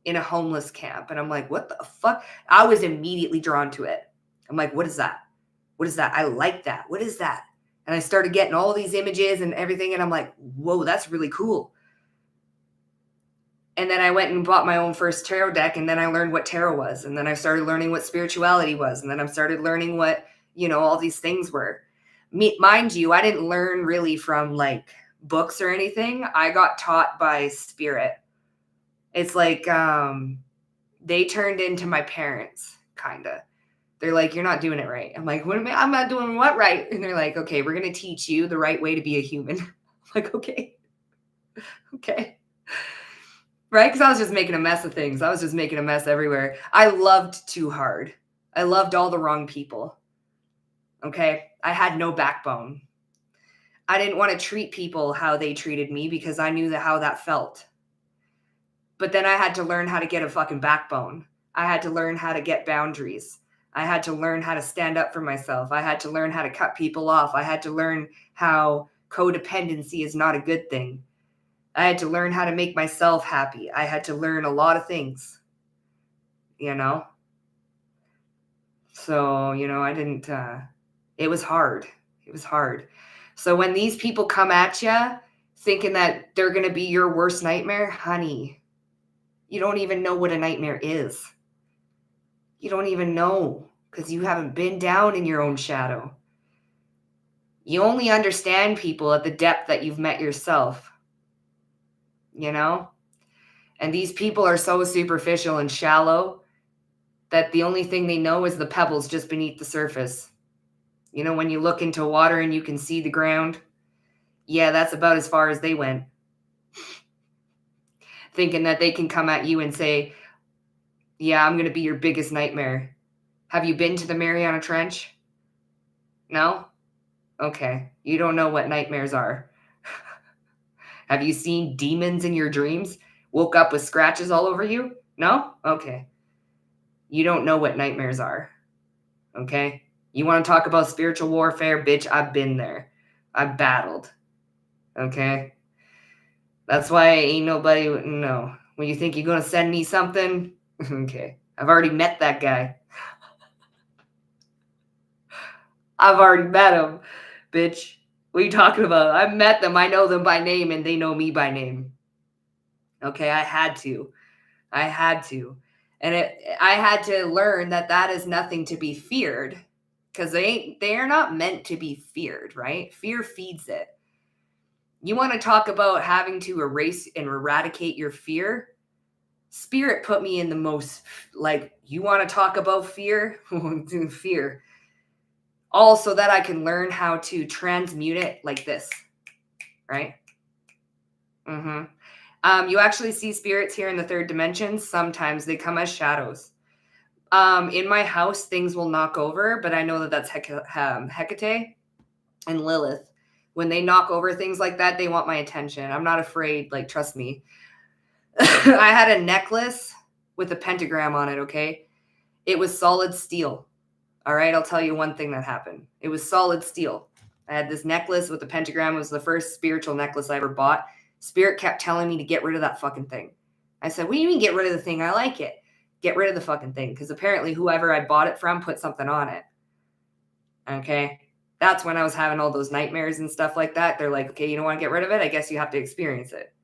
in a homeless camp and I'm like, what the fuck? I was immediately drawn to it. I'm like, what is that? What is that? I like that. What is that? And I started getting all these images and everything. And I'm like, whoa, that's really cool. And then I went and bought my own first tarot deck. And then I learned what tarot was. And then I started learning what spirituality was. And then I started learning what, all these things were. Mind you, I didn't learn really from like books or anything. I got taught by spirit. It's like they turned into my parents, kind of. They're like, you're not doing it right. I'm like, what am I? I'm not doing what right? And they're like, okay, we're going to teach you the right way to be a human. I'm like, okay. Okay. Right? Because I was just making a mess of things. I was just making a mess everywhere. I loved too hard. I loved all the wrong people. Okay? I had no backbone. I didn't want to treat people how they treated me because I knew how that felt. But then I had to learn how to get a fucking backbone. I had to learn how to get boundaries. I had to learn how to stand up for myself. I had to learn how to cut people off. I had to learn how codependency is not a good thing. I had to learn how to make myself happy. I had to learn a lot of things, So, I didn't, it was hard. It was hard. So when these people come at you thinking that they're going to be your worst nightmare, honey, you don't even know what a nightmare is. You don't even know because you haven't been down in your own shadow. You only understand people at the depth that you've met yourself, And these people are so superficial and shallow that the only thing they know is the pebbles just beneath the surface. When you look into water and you can see the ground, yeah, that's about as far as they went. Thinking that they can come at you and say, yeah, I'm going to be your biggest nightmare. Have you been to the Mariana Trench? No? Okay. You don't know what nightmares are. Have you seen demons in your dreams? Woke up with scratches all over you? No? Okay. You don't know what nightmares are. Okay? You want to talk about spiritual warfare? Bitch, I've been there. I've battled. Okay? That's why ain't nobody, no. When you think you're going to send me something, okay. I've already met that guy. I've already met him, bitch. What are you talking about? I've met them. I know them by name and they know me by name. Okay, I had to. And I had to learn that is nothing to be feared because they are not meant to be feared, right? Fear feeds it. You want to talk about having to erase and eradicate your fear? Spirit put me in the most, like, you want to talk about fear? Fear. All so that I can learn how to transmute it like this, right? You actually see spirits here in the third dimension. Sometimes they come as shadows. In my house, things will knock over, but I know that that's Hecate and Lilith. When they knock over things like that, they want my attention. I'm not afraid. Like, trust me. I had a necklace with a pentagram on it, okay? It was solid steel. All right, I'll tell you one thing that happened. It was solid steel. I had this necklace with the pentagram. It was the first spiritual necklace I ever bought. Spirit kept telling me to get rid of that fucking thing. I said, what do you mean get rid of the thing? I like it. Get rid of the fucking thing. Because apparently whoever I bought it from put something on it. Okay? That's when I was having all those nightmares and stuff like that. They're like, okay, you don't want to get rid of it? I guess you have to experience it.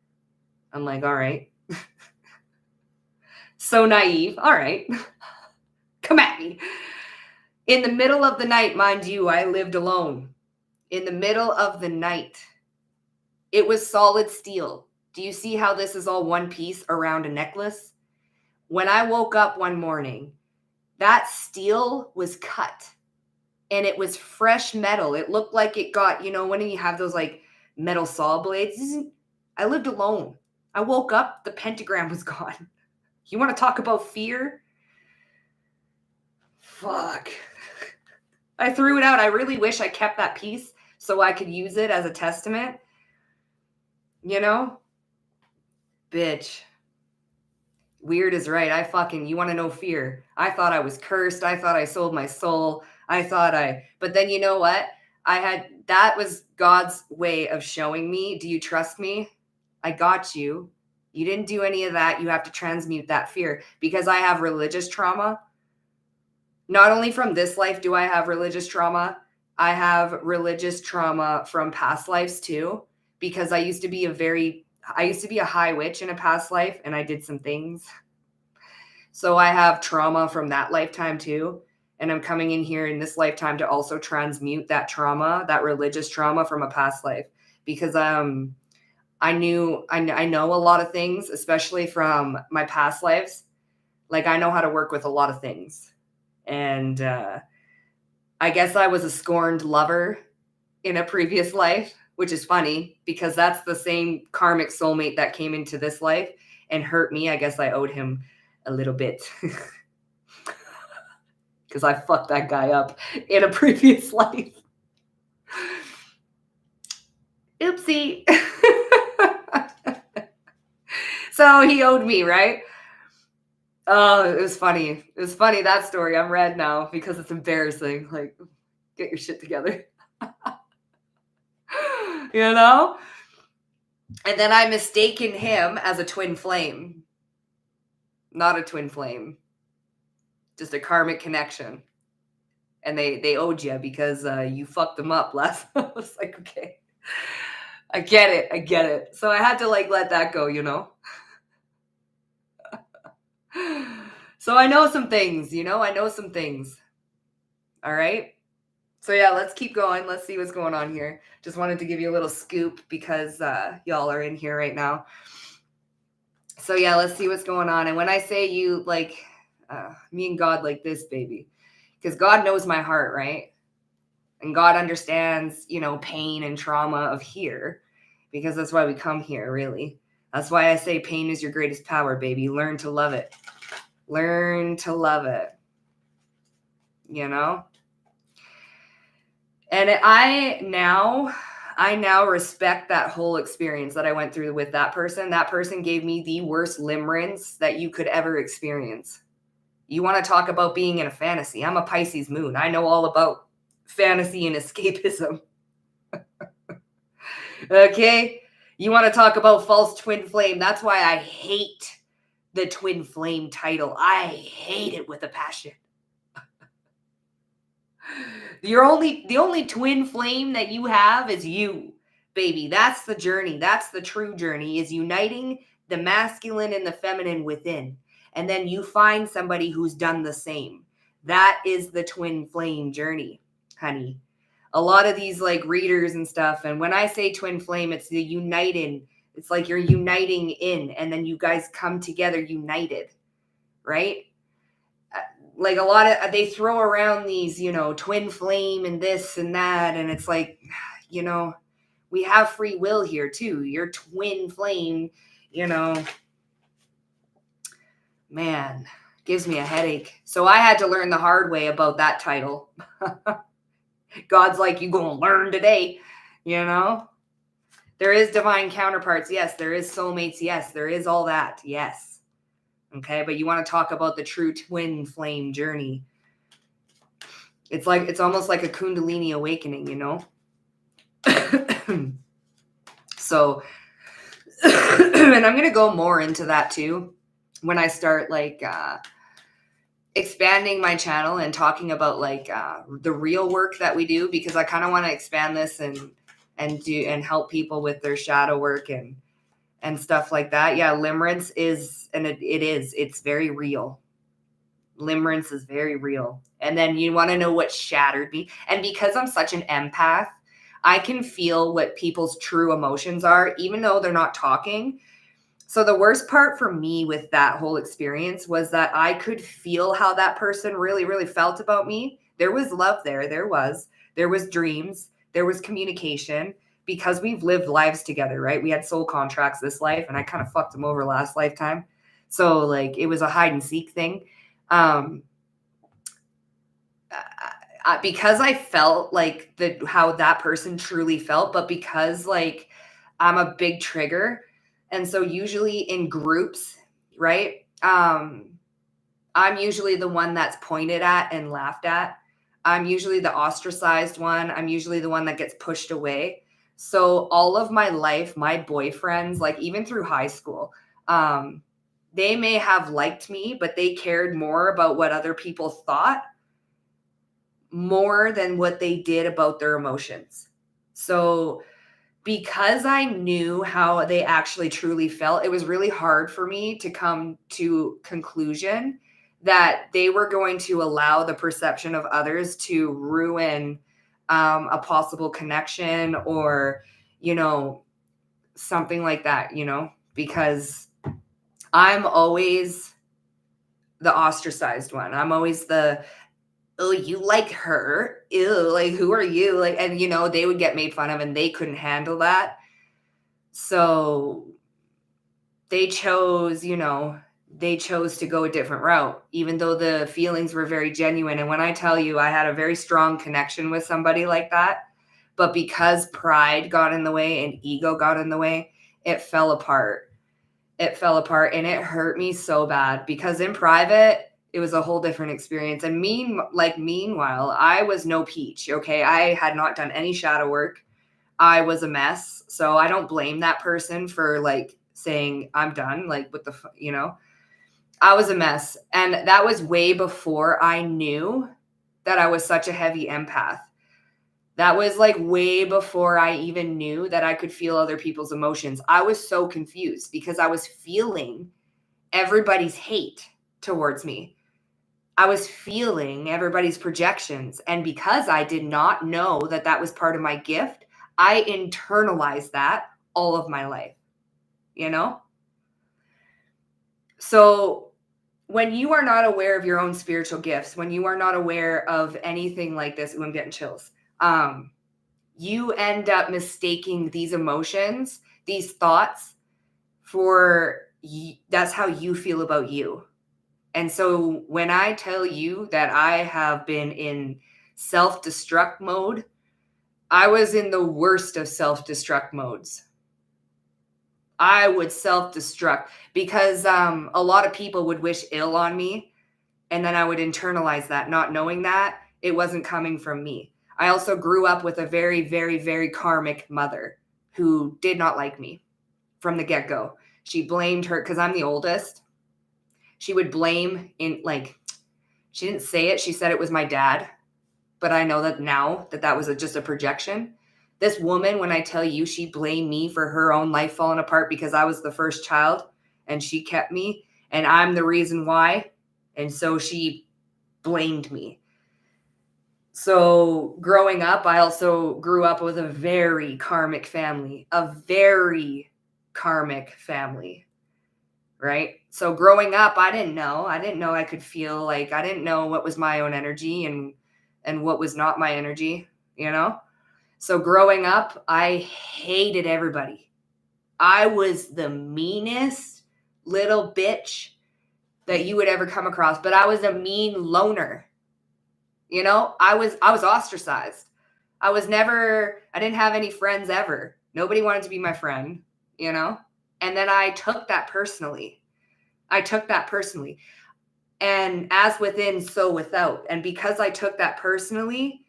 I'm like, all right. So naive. All right. Come at me. In the middle of the night, mind you, I lived alone. In the middle of the night, it was solid steel. Do you see how this is all one piece around a necklace? When I woke up one morning, that steel was cut and it was fresh metal. It looked like it got, you know, when you have those like metal saw blades. I lived alone. I woke up, the pentagram was gone. You want to talk about fear? Fuck. I threw it out. I really wish I kept that piece so I could use it as a testament. You know? Bitch. Weird is right. You want to know fear? I thought I was cursed. I thought I sold my soul. But then you know what? That was God's way of showing me, do you trust me? I got you. You didn't do any of that. You have to transmute that fear because I have religious trauma. Not only from this life do I have religious trauma, I have religious trauma from past lives too, because I used to be a high witch in a past life and I did some things. So I have trauma from that lifetime too. And I'm coming in here in this lifetime to also transmute that trauma, that religious trauma from a past life, because I know a lot of things, especially from my past lives. Like I know how to work with a lot of things. And I guess I was a scorned lover in a previous life, which is funny because that's the same karmic soulmate that came into this life and hurt me. I guess I owed him a little bit because I fucked that guy up in a previous life. Oopsie. So he owed me, right? Oh, it was funny. It was funny, that story. I'm red now because it's embarrassing. Like, get your shit together. You know? And then I mistaken him as a twin flame. Not a twin flame. Just a karmic connection. And they owed you because you fucked them up last. I was like, okay. I get it. So I had to like let that go, you know? So I know some things, All right. So yeah, let's keep going. Let's see what's going on here. Just wanted to give you a little scoop because y'all are in here right now. So yeah, let's see what's going on. And when I say you, like, me and God like this, baby, because God knows my heart, right? And God understands, pain and trauma of here, because that's why we come here, really. That's why I say pain is your greatest power, baby. Learn to love it. Learn to love it. And I now respect that whole experience that I went through with that person. That person gave me the worst limerence that you could ever experience. You want to talk about being in a fantasy? I'm a Pisces moon. I know all about fantasy and escapism. Okay? You want to talk about false twin flame? That's why I hate the twin flame title. I hate it with a passion. The only twin flame that you have is you, baby. That's the journey. That's the true journey, is uniting the masculine and the feminine within. And then you find somebody who's done the same. That is the twin flame journey, honey. A lot of these like readers and stuff. And when I say twin flame, it's the uniting It's like you're uniting in, and then you guys come together united, right? Like a lot of, they throw around these, twin flame and this and that. And it's like, we have free will here too. Your twin flame, man, gives me a headache. So I had to learn the hard way about that title. God's like, you gonna learn today, There is divine counterparts. Yes. There is soulmates. Yes. There is all that. Yes. Okay. But you want to talk about the true twin flame journey. It's almost like a Kundalini awakening, So, and I'm going to go more into that too when I start expanding my channel and talking about the real work that we do, because I kind of want to expand this and help people with their shadow work and stuff like that. Yeah, limerence it's very real. Limerence is very real. And then you want to know what shattered me. And because I'm such an empath, I can feel what people's true emotions are, even though they're not talking. So the worst part for me with that whole experience was that I could feel how that person really, really felt about me. There was love there. There was dreams. There was communication, because we've lived lives together, right? We had soul contracts this life, and I kind of fucked them over last lifetime. So it was a hide and seek thing. Because I felt how that person truly felt, but because I'm a big trigger. And so usually in groups, right? I'm usually the one that's pointed at and laughed at. I'm usually the ostracized one. I'm usually the one that gets pushed away. So all of my life, my boyfriends, even through high school, they may have liked me, but they cared more about what other people thought more than what they did about their emotions. So because I knew how they actually truly felt, it was really hard for me to come to conclusion that they were going to allow the perception of others to ruin a possible connection or, something like that, because I'm always the ostracized one. I'm always the, oh, you like her? Ew, who are you? And they would get made fun of, and they couldn't handle that. So they chose to go a different route, even though the feelings were very genuine. And when I tell you, I had a very strong connection with somebody like that, but because pride got in the way and ego got in the way, it fell apart. And it hurt me so bad, because in private, it was a whole different experience. And meanwhile, I was no peach. Okay. I had not done any shadow work. I was a mess. So I don't blame that person for saying I'm done. I was a mess. And that was way before I knew that I was such a heavy empath. That was way before I even knew that I could feel other people's emotions. I was so confused because I was feeling everybody's hate towards me. I was feeling everybody's projections. And because I did not know that that was part of my gift, I internalized that all of my life, So when you are not aware of your own spiritual gifts, when you are not aware of anything like this, I'm getting chills. You end up mistaking these emotions, these thoughts that's how you feel about you. And so when I tell you that I have been in self-destruct mode, I was in the worst of self-destruct modes. I would self-destruct because a lot of people would wish ill on me. And then I would internalize that, not knowing that it wasn't coming from me. I also grew up with a very, very, very karmic mother who did not like me from the get-go. She blamed her, because I'm the oldest. She would blame she didn't say it. She said it was my dad. But I know that now that was just a projection. This woman, when I tell you, she blamed me for her own life falling apart because I was the first child and she kept me and I'm the reason why. And so she blamed me. So growing up, I also grew up with a very karmic family, a very karmic family, right? So growing up, I didn't know I could feel like, I didn't know what was my own energy and what was not my energy, you know? So growing up, I hated everybody. I was the meanest little bitch that you would ever come across, but I was a mean loner. You know, I was ostracized. I didn't have any friends ever. Nobody wanted to be my friend, you know? And then I took that personally. And as within, so without. And because I took that personally,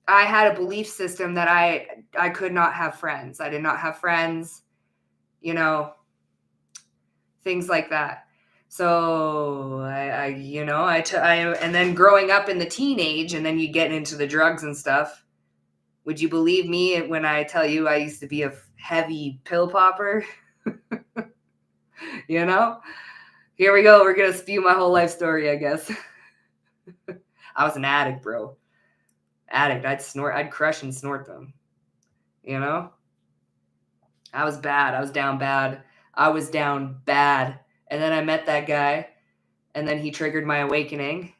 I had a belief system that I could not have friends. I did not have friends, you know, things like that. So and then growing up in the teenage, and then you get into the drugs and stuff. Would you believe me when I tell you I used to be a heavy pill popper? You know, here we go. We're going to spew my whole life story, I guess. I was an addict, bro. I'd crush and snort them. You know, I was bad. I was down bad. And then I met that guy, and then he triggered my awakening.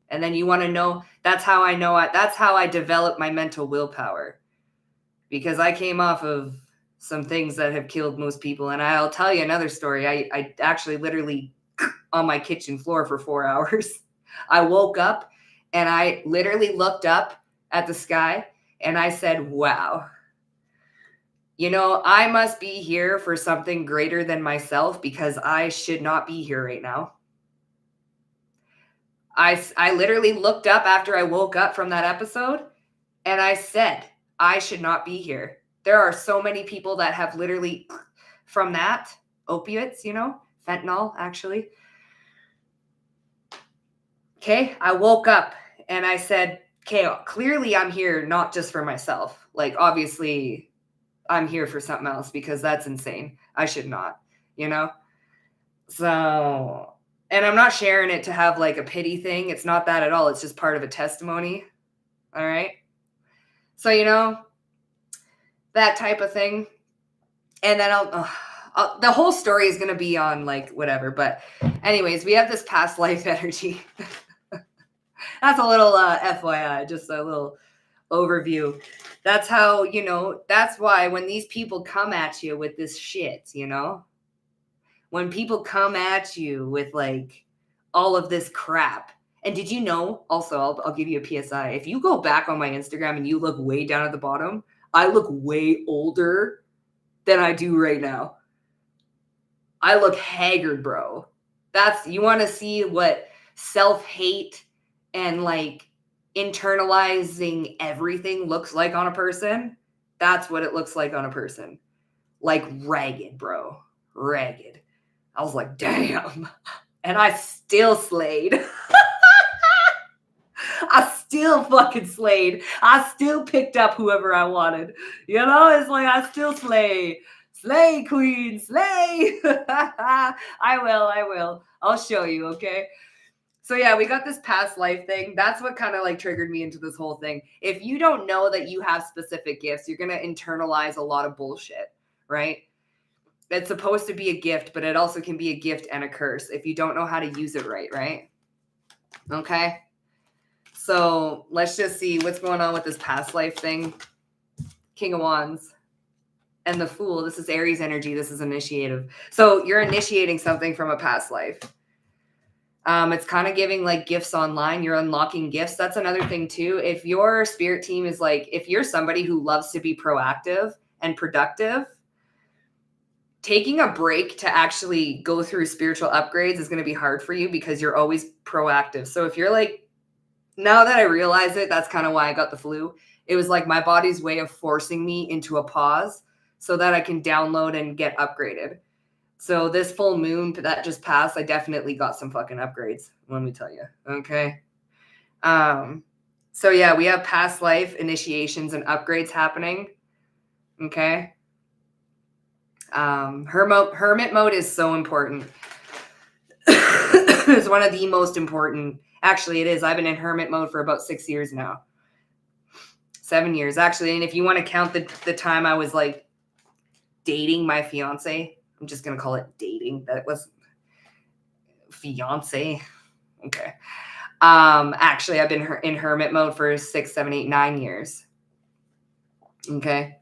And then you want to know, that's how I developed my mental willpower, because I came off of some things that have killed most people. And I'll tell you another story. I actually literally on my kitchen floor for 4 hours. I woke up and I literally looked up at the sky and I said, wow, you know, I must be here for something greater than myself, because I should not be here right now. I literally looked up after I woke up from that episode and I said, I should not be here. There are so many people that have literally, from that, opiates, you know, fentanyl, actually. Okay, I woke up and I said, okay, clearly I'm here not just for myself. Like, obviously, I'm here for something else, because that's insane. I should not, you know? So, and I'm not sharing it to have like a pity thing. It's not that at all. It's just part of a testimony. All right. So, you know, that type of thing. And then the whole story is going to be on like whatever. But anyways, we have this past life energy. That's a little FYI, just a little overview. That's how, you know, that's why when these people come at you with this shit, you know, when people come at you with like all of this crap. And did you know, also, I'll give you a PSI. If you go back on my Instagram and you look way down at the bottom, I look way older than I do right now. I look haggard, bro. You want to see what self-hate and like internalizing everything looks like on a person? That's what it looks like on a person. Like ragged, bro. Ragged. I was like, damn. And I still slayed. I still fucking slayed. I still picked up whoever I wanted. You know, it's like I still slay. Slay, queen, slay. I will. I'll show you, okay? So yeah, we got this past life thing. That's what kind of like triggered me into this whole thing. If you don't know that you have specific gifts, you're going to internalize a lot of bullshit, right? It's supposed to be a gift, but it also can be a gift and a curse if you don't know how to use it right? Okay. So let's just see what's going on with this past life thing. King of Wands and the Fool. This is Aries energy. This is initiative. So you're initiating something from a past life. It's kind of giving like gifts online. You're unlocking gifts. That's another thing too. If your spirit team is like, if you're somebody who loves to be proactive and productive, taking a break to actually go through spiritual upgrades is going to be hard for you, because you're always proactive. So if you're like, now that I realize it, that's kind of why I got the flu. It was like my body's way of forcing me into a pause so that I can download and get upgraded. So this full moon that just passed, I definitely got some fucking upgrades, let me tell you. Okay. So yeah, we have past life initiations and upgrades happening. Okay. Hermit mode is so important. It's one of the most important. Actually, it is. I've been in hermit mode for about 6 years now. 7 years, actually. And if you want to count the time I was like dating my fiance. I'm just going to call it dating. That was fiance. Okay. Actually, I've been in hermit mode for 6, 7, 8, 9 years. Okay.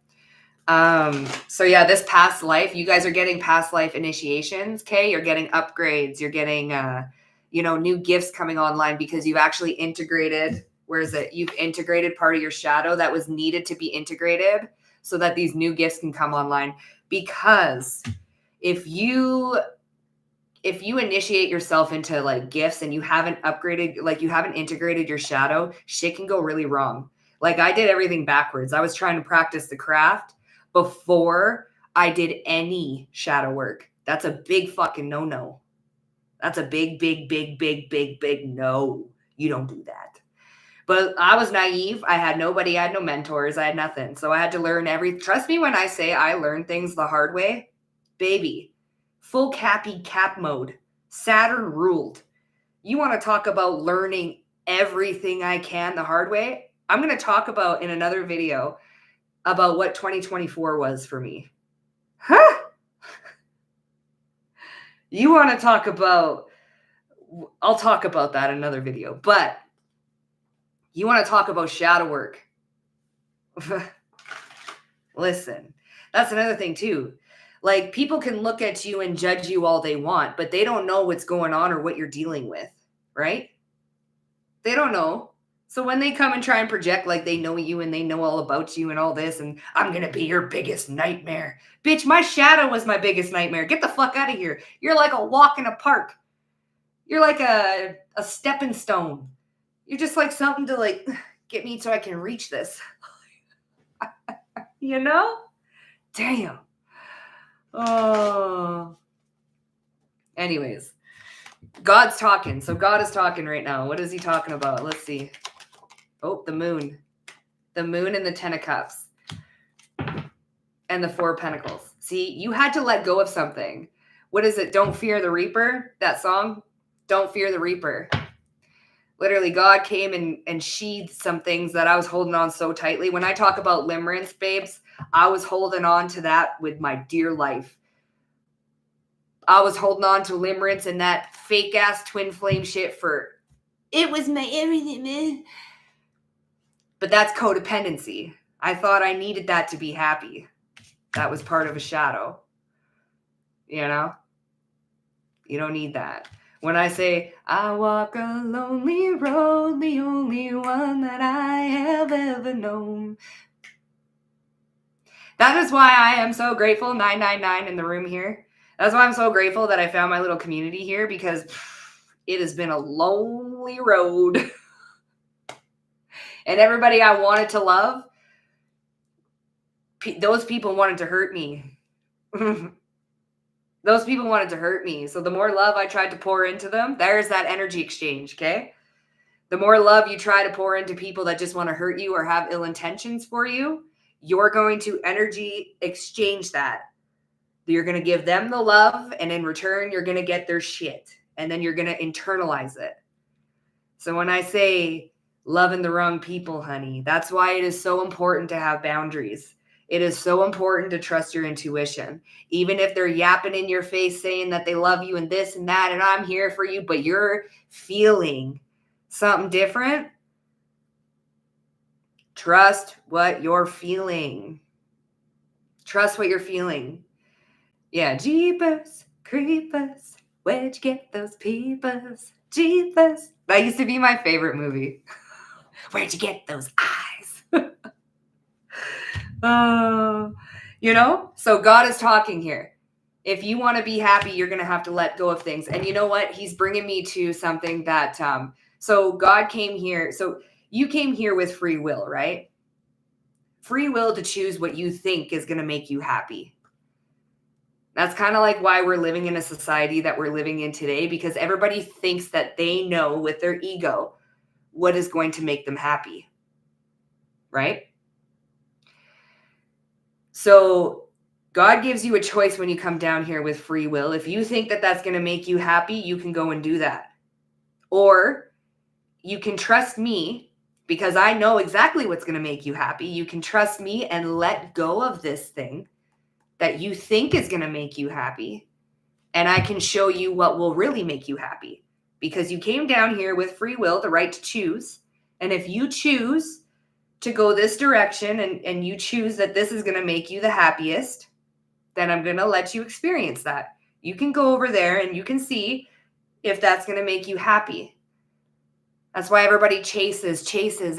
So yeah, this past life, you guys are getting past life initiations. Okay. You're getting upgrades. You're getting, new gifts coming online because you've actually integrated. Where is it? You've integrated part of your shadow that was needed to be integrated so that these new gifts can come online. Because if you initiate yourself into like gifts and you haven't upgraded, like you haven't integrated your shadow, shit can go really wrong. Like I did everything backwards. I was trying to practice the craft before I did any shadow work. That's a big fucking no-no. That's a big no. You don't do that. But I was naive. I had nobody. I had no mentors. I had nothing. So I had to learn trust me when I say I learned things the hard way. Baby, full cap mode. Saturn ruled. You want to talk about learning everything I can the hard way? I'm going to talk about in another video about what 2024 was for me. Huh? You want to talk about, I'll talk about that in another video, but you want to talk about shadow work. Listen, that's another thing too. Like people can look at you and judge you all they want, but they don't know what's going on or what you're dealing with, right? They don't know. So when they come and try and project like they know you and they know all about you and all this, and I'm going to be your biggest nightmare. Bitch, my shadow was my biggest nightmare. Get the fuck out of here. You're like a walk in a park. You're like a stepping stone. You're just like something to like get me so I can reach this. You know? Damn. Oh. Anyways, God's talking. So God is talking right now. What is he talking about? Let's see. Oh, the moon. The moon and the 10 of cups. And the 4 of pentacles. See, you had to let go of something. What is it? Don't fear the reaper? That song? Don't fear the reaper. Literally, God came and sheathed some things that I was holding on so tightly. When I talk about limerence, babes, I was holding on to that with my dear life. I was holding on to limerence and that fake-ass twin flame shit it was my everything, man. But that's codependency. I thought I needed that to be happy. That was part of a shadow. You know? You don't need that. When I say, I walk a lonely road, the only one that I have ever known. That is why I am so grateful, 999 in the room here. That's why I'm so grateful that I found my little community here, because it has been a lonely road. And everybody I wanted to love, those people wanted to hurt me. Those people wanted to hurt me. So the more love I tried to pour into them, there's that energy exchange, okay? The more love you try to pour into people that just want to hurt you or have ill intentions for you, you're going to energy exchange that. You're going to give them the love, and in return, you're going to get their shit. And then you're going to internalize it. So when I say loving the wrong people, honey, that's why it is so important to have boundaries. It is so important to trust your intuition. Even if they're yapping in your face saying that they love you and this and that and I'm here for you, but you're feeling something different, trust what you're feeling. Trust what you're feeling. Yeah, Jeepers, Creepers, where'd you get those peepers? Jeepers. That used to be my favorite movie. Where'd you get those eyes? So God is talking here. If you want to be happy, you're going to have to let go of things. And you know what? He's bringing me to something that, so God came here. So you came here with free will, right? Free will to choose what you think is going to make you happy. That's kind of like why we're living in a society that we're living in today, because everybody thinks that they know with their ego what is going to make them happy, right? So God gives you a choice when you come down here with free will. If you think that that's going to make you happy, you can go and do that. Or you can trust me because I know exactly what's going to make you happy. You can trust me and let go of this thing that you think is going to make you happy. And I can show you what will really make you happy, because you came down here with free will, the right to choose. And if you choose to go this direction and you choose that this is going to make you the happiest, then I'm going to let you experience that. You can go over there and you can see if that's going to make you happy. That's why everybody chases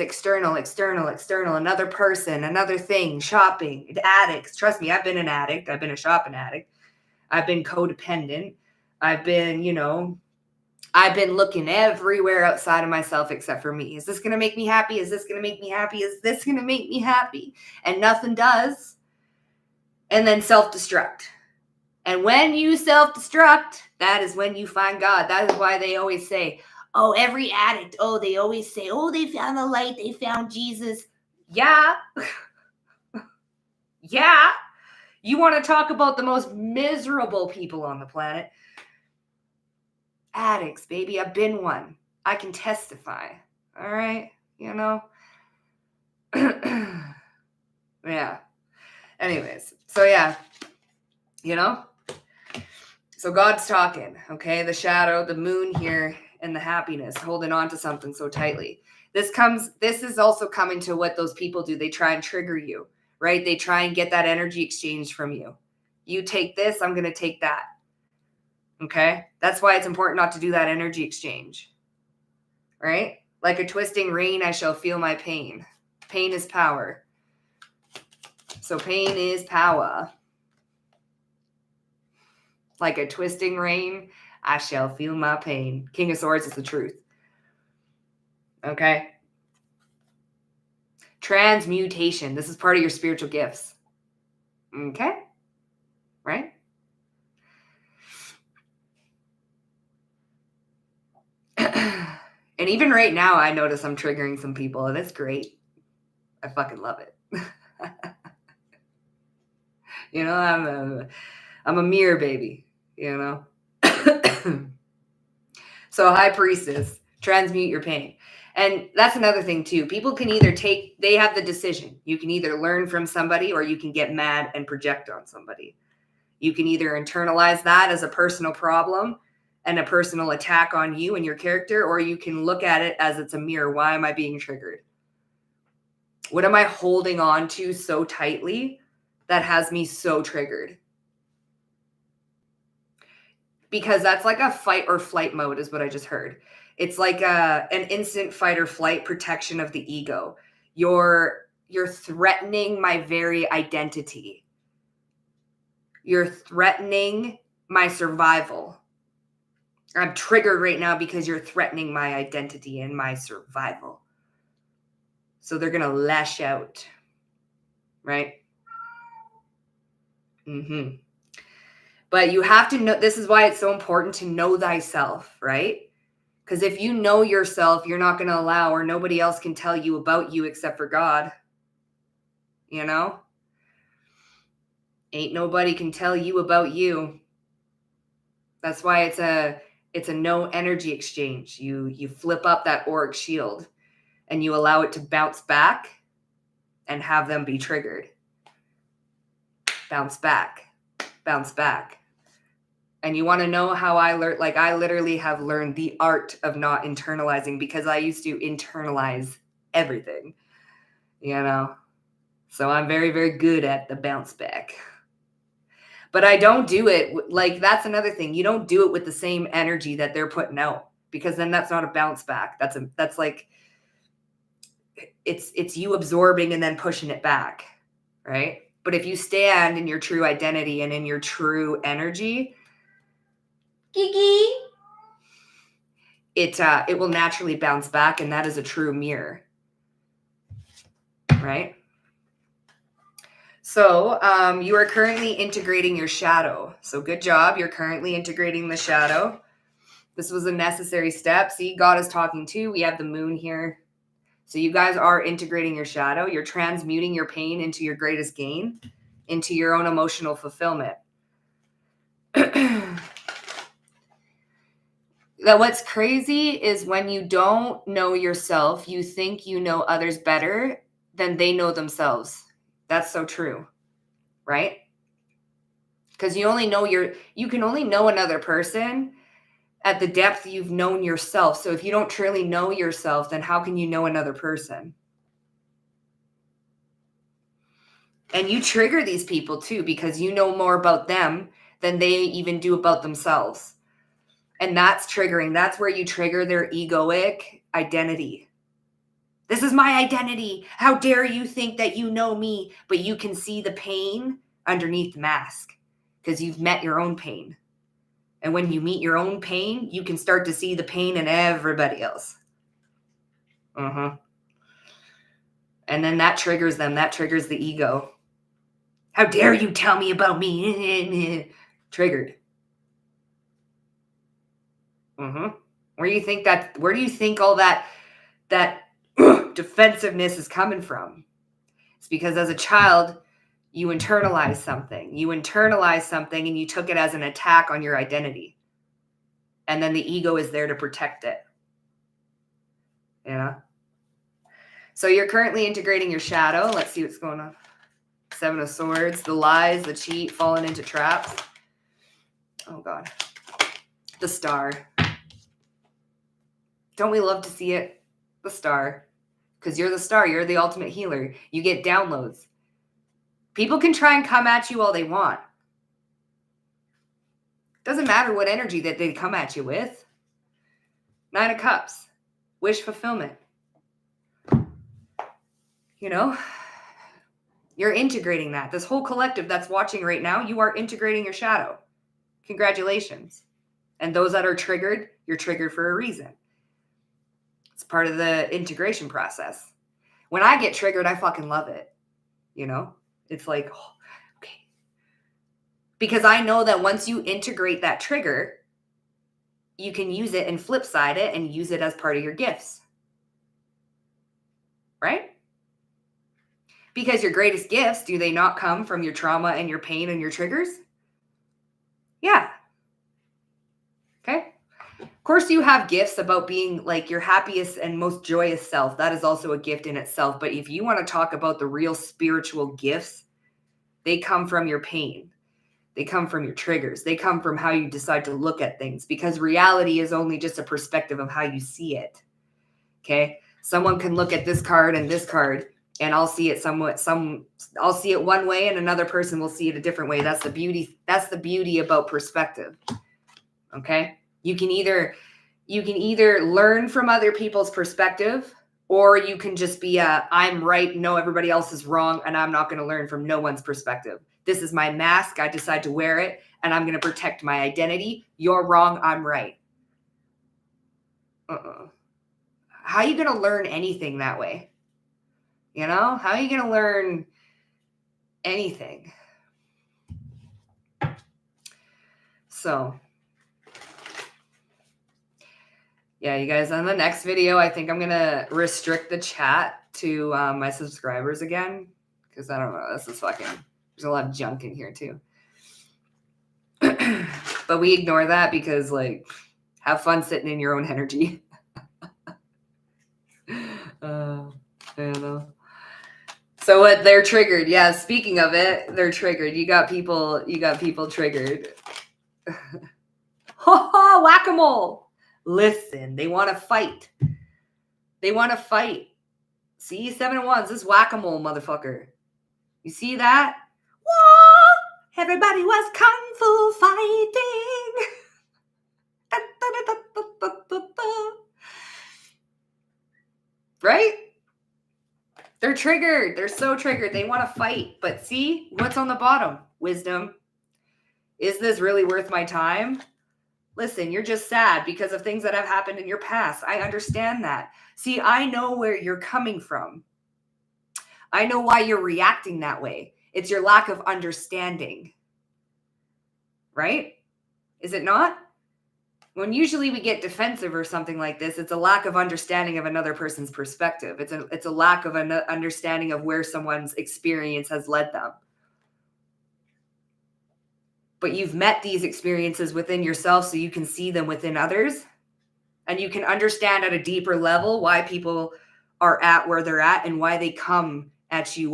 external, another person, another thing, shopping, addicts. Trust me, I've been an addict. I've been a shopping addict. I've been codependent. I've been looking everywhere outside of myself except for me. Is this going to make me happy? Is this going to make me happy? Is this going to make me happy? And nothing does. And then self-destruct. And when you self-destruct, that is when you find God. That is why they always say, oh, every addict, they always say, oh, they found the light, they found Jesus. Yeah. Yeah. You want to talk about the most miserable people on the planet? Addicts, baby. I've been one. I can testify. All right. Yeah. Anyways. So yeah. So God's talking. Okay. The shadow, the moon here, and the happiness, holding on to something so tightly. This is also coming to what those people do. They try and trigger you, right? They try and get that energy exchange from you. You take this, I'm going to take that. Okay? That's why it's important not to do that energy exchange, right? Like a twisting rein, I shall feel my pain. Pain is power. So pain is power. Like a twisting rein, I shall feel my pain. King of Swords is the truth. Okay? Transmutation. This is part of your spiritual gifts. Okay? Right? And even right now, I notice I'm triggering some people, and it's great. I fucking love it. I'm a mirror baby, So High Priestess, transmute your pain. And that's another thing too. People can either they have the decision. You can either learn from somebody or you can get mad and project on somebody. You can either internalize that as a personal problem and a personal attack on you and your character, or you can look at it as it's a mirror. Why am I being triggered? What am I holding on to so tightly that has me so triggered? Because that's like a fight or flight mode is what I just heard. It's like an instant fight or flight protection of the ego. You're threatening my very identity. You're threatening my survival. I'm triggered right now because you're threatening my identity and my survival. So they're going to lash out. Right? Mm-hmm. But you have to know, this is why it's so important to know thyself, right? Because if you know yourself, you're not going to allow, or nobody else can tell you about you except for God. Ain't nobody can tell you about you. That's why it's a no energy exchange. You flip up that auric shield and you allow it to bounce back and have them be triggered. Bounce back. Bounce back. And you want to know how I learned? Like, I literally have learned the art of not internalizing, because I used to internalize everything, So I'm very, very good at the bounce back. But I don't do it. Like, that's another thing. You don't do it with the same energy that they're putting out, because then that's not a bounce back. That's like, it's you absorbing and then pushing it back. Right. But if you stand in your true identity and in your true energy, it will naturally bounce back, and that is a true mirror, right? So you are currently integrating your shadow. So good job. You're currently integrating the shadow. This was a necessary step. See, God is talking too. We have the moon here. So you guys are integrating your shadow. You're transmuting your pain into your greatest gain, into your own emotional fulfillment. That what's crazy is when you don't know yourself, you think you know others better than they know themselves. That's so true, right? Because you can only know another person at the depth you've known yourself. So if you don't truly know yourself, then how can you know another person? And you trigger these people too, because you know more about them than they even do about themselves. And that's triggering. That's where you trigger their egoic identity. This is my identity. How dare you think that you know me, but you can see the pain underneath the mask because you've met your own pain. And when you meet your own pain, you can start to see the pain in everybody else. And then that triggers them. That triggers the ego. How dare you tell me about me? Triggered. Where do you think all that defensiveness is coming from? It's because as a child, you internalize something. And you took it as an attack on your identity. And then the ego is there to protect it. So you're currently integrating your shadow. Let's see what's going on. 7 of Swords, the lies, the cheat, falling into traps. Oh God. The Star. Don't we love to see it? The Star. Because you're the star. You're the ultimate healer. You get downloads. People can try and come at you all they want. Doesn't matter what energy that they come at you with. 9 of Cups. Wish fulfillment. You're integrating that. This whole collective that's watching right now, you are integrating your shadow. Congratulations. And those that are triggered, you're triggered for a reason. It's part of the integration process. When I get triggered, I fucking love it. It's like, oh, okay. Because I know that once you integrate that trigger, you can use it and flip side it and use it as part of your gifts. Right? Because your greatest gifts, do they not come from your trauma and your pain and your triggers? Yeah. Okay. Of course, you have gifts about being like your happiest and most joyous self. That is also a gift in itself. But if you want to talk about the real spiritual gifts, they come from your pain. They come from your triggers. They come from how you decide to look at things, because reality is only just a perspective of how you see it. Okay. Someone can look at this card and this card, and I'll see it I'll see it one way and another person will see it a different way. That's the beauty. That's the beauty about perspective. Okay. You can either learn from other people's perspective, or you can just be I'm right. No, everybody else is wrong. And I'm not going to learn from no one's perspective. This is my mask. I decide to wear it and I'm going to protect my identity. You're wrong. I'm right. How are you going to learn anything that way? How are you going to learn anything? So, yeah, you guys, on the next video, I think I'm going to restrict the chat to my subscribers again. Because I don't know, there's a lot of junk in here too. But we ignore that because, have fun sitting in your own energy. I don't know. So what, they're triggered. Yeah, speaking of it, they're triggered. You got people triggered. Whack-a-mole. Listen, they want to fight. See, 7 of Wands, this whack-a-mole motherfucker. You see that? Whoa! Everybody was kung fu fighting. Right? They're triggered. They're so triggered. They want to fight. But see, what's on the bottom? Wisdom. Is this really worth my time? Listen, you're just sad because of things that have happened in your past. I understand that. See, I know where you're coming from. I know why you're reacting that way. It's your lack of understanding. Right? Is it not? When usually we get defensive or something like this, it's a lack of understanding of another person's perspective. It's a lack of an understanding of where someone's experience has led them. But you've met these experiences within yourself so you can see them within others. And you can understand at a deeper level why people are at where they're at and why they come at you,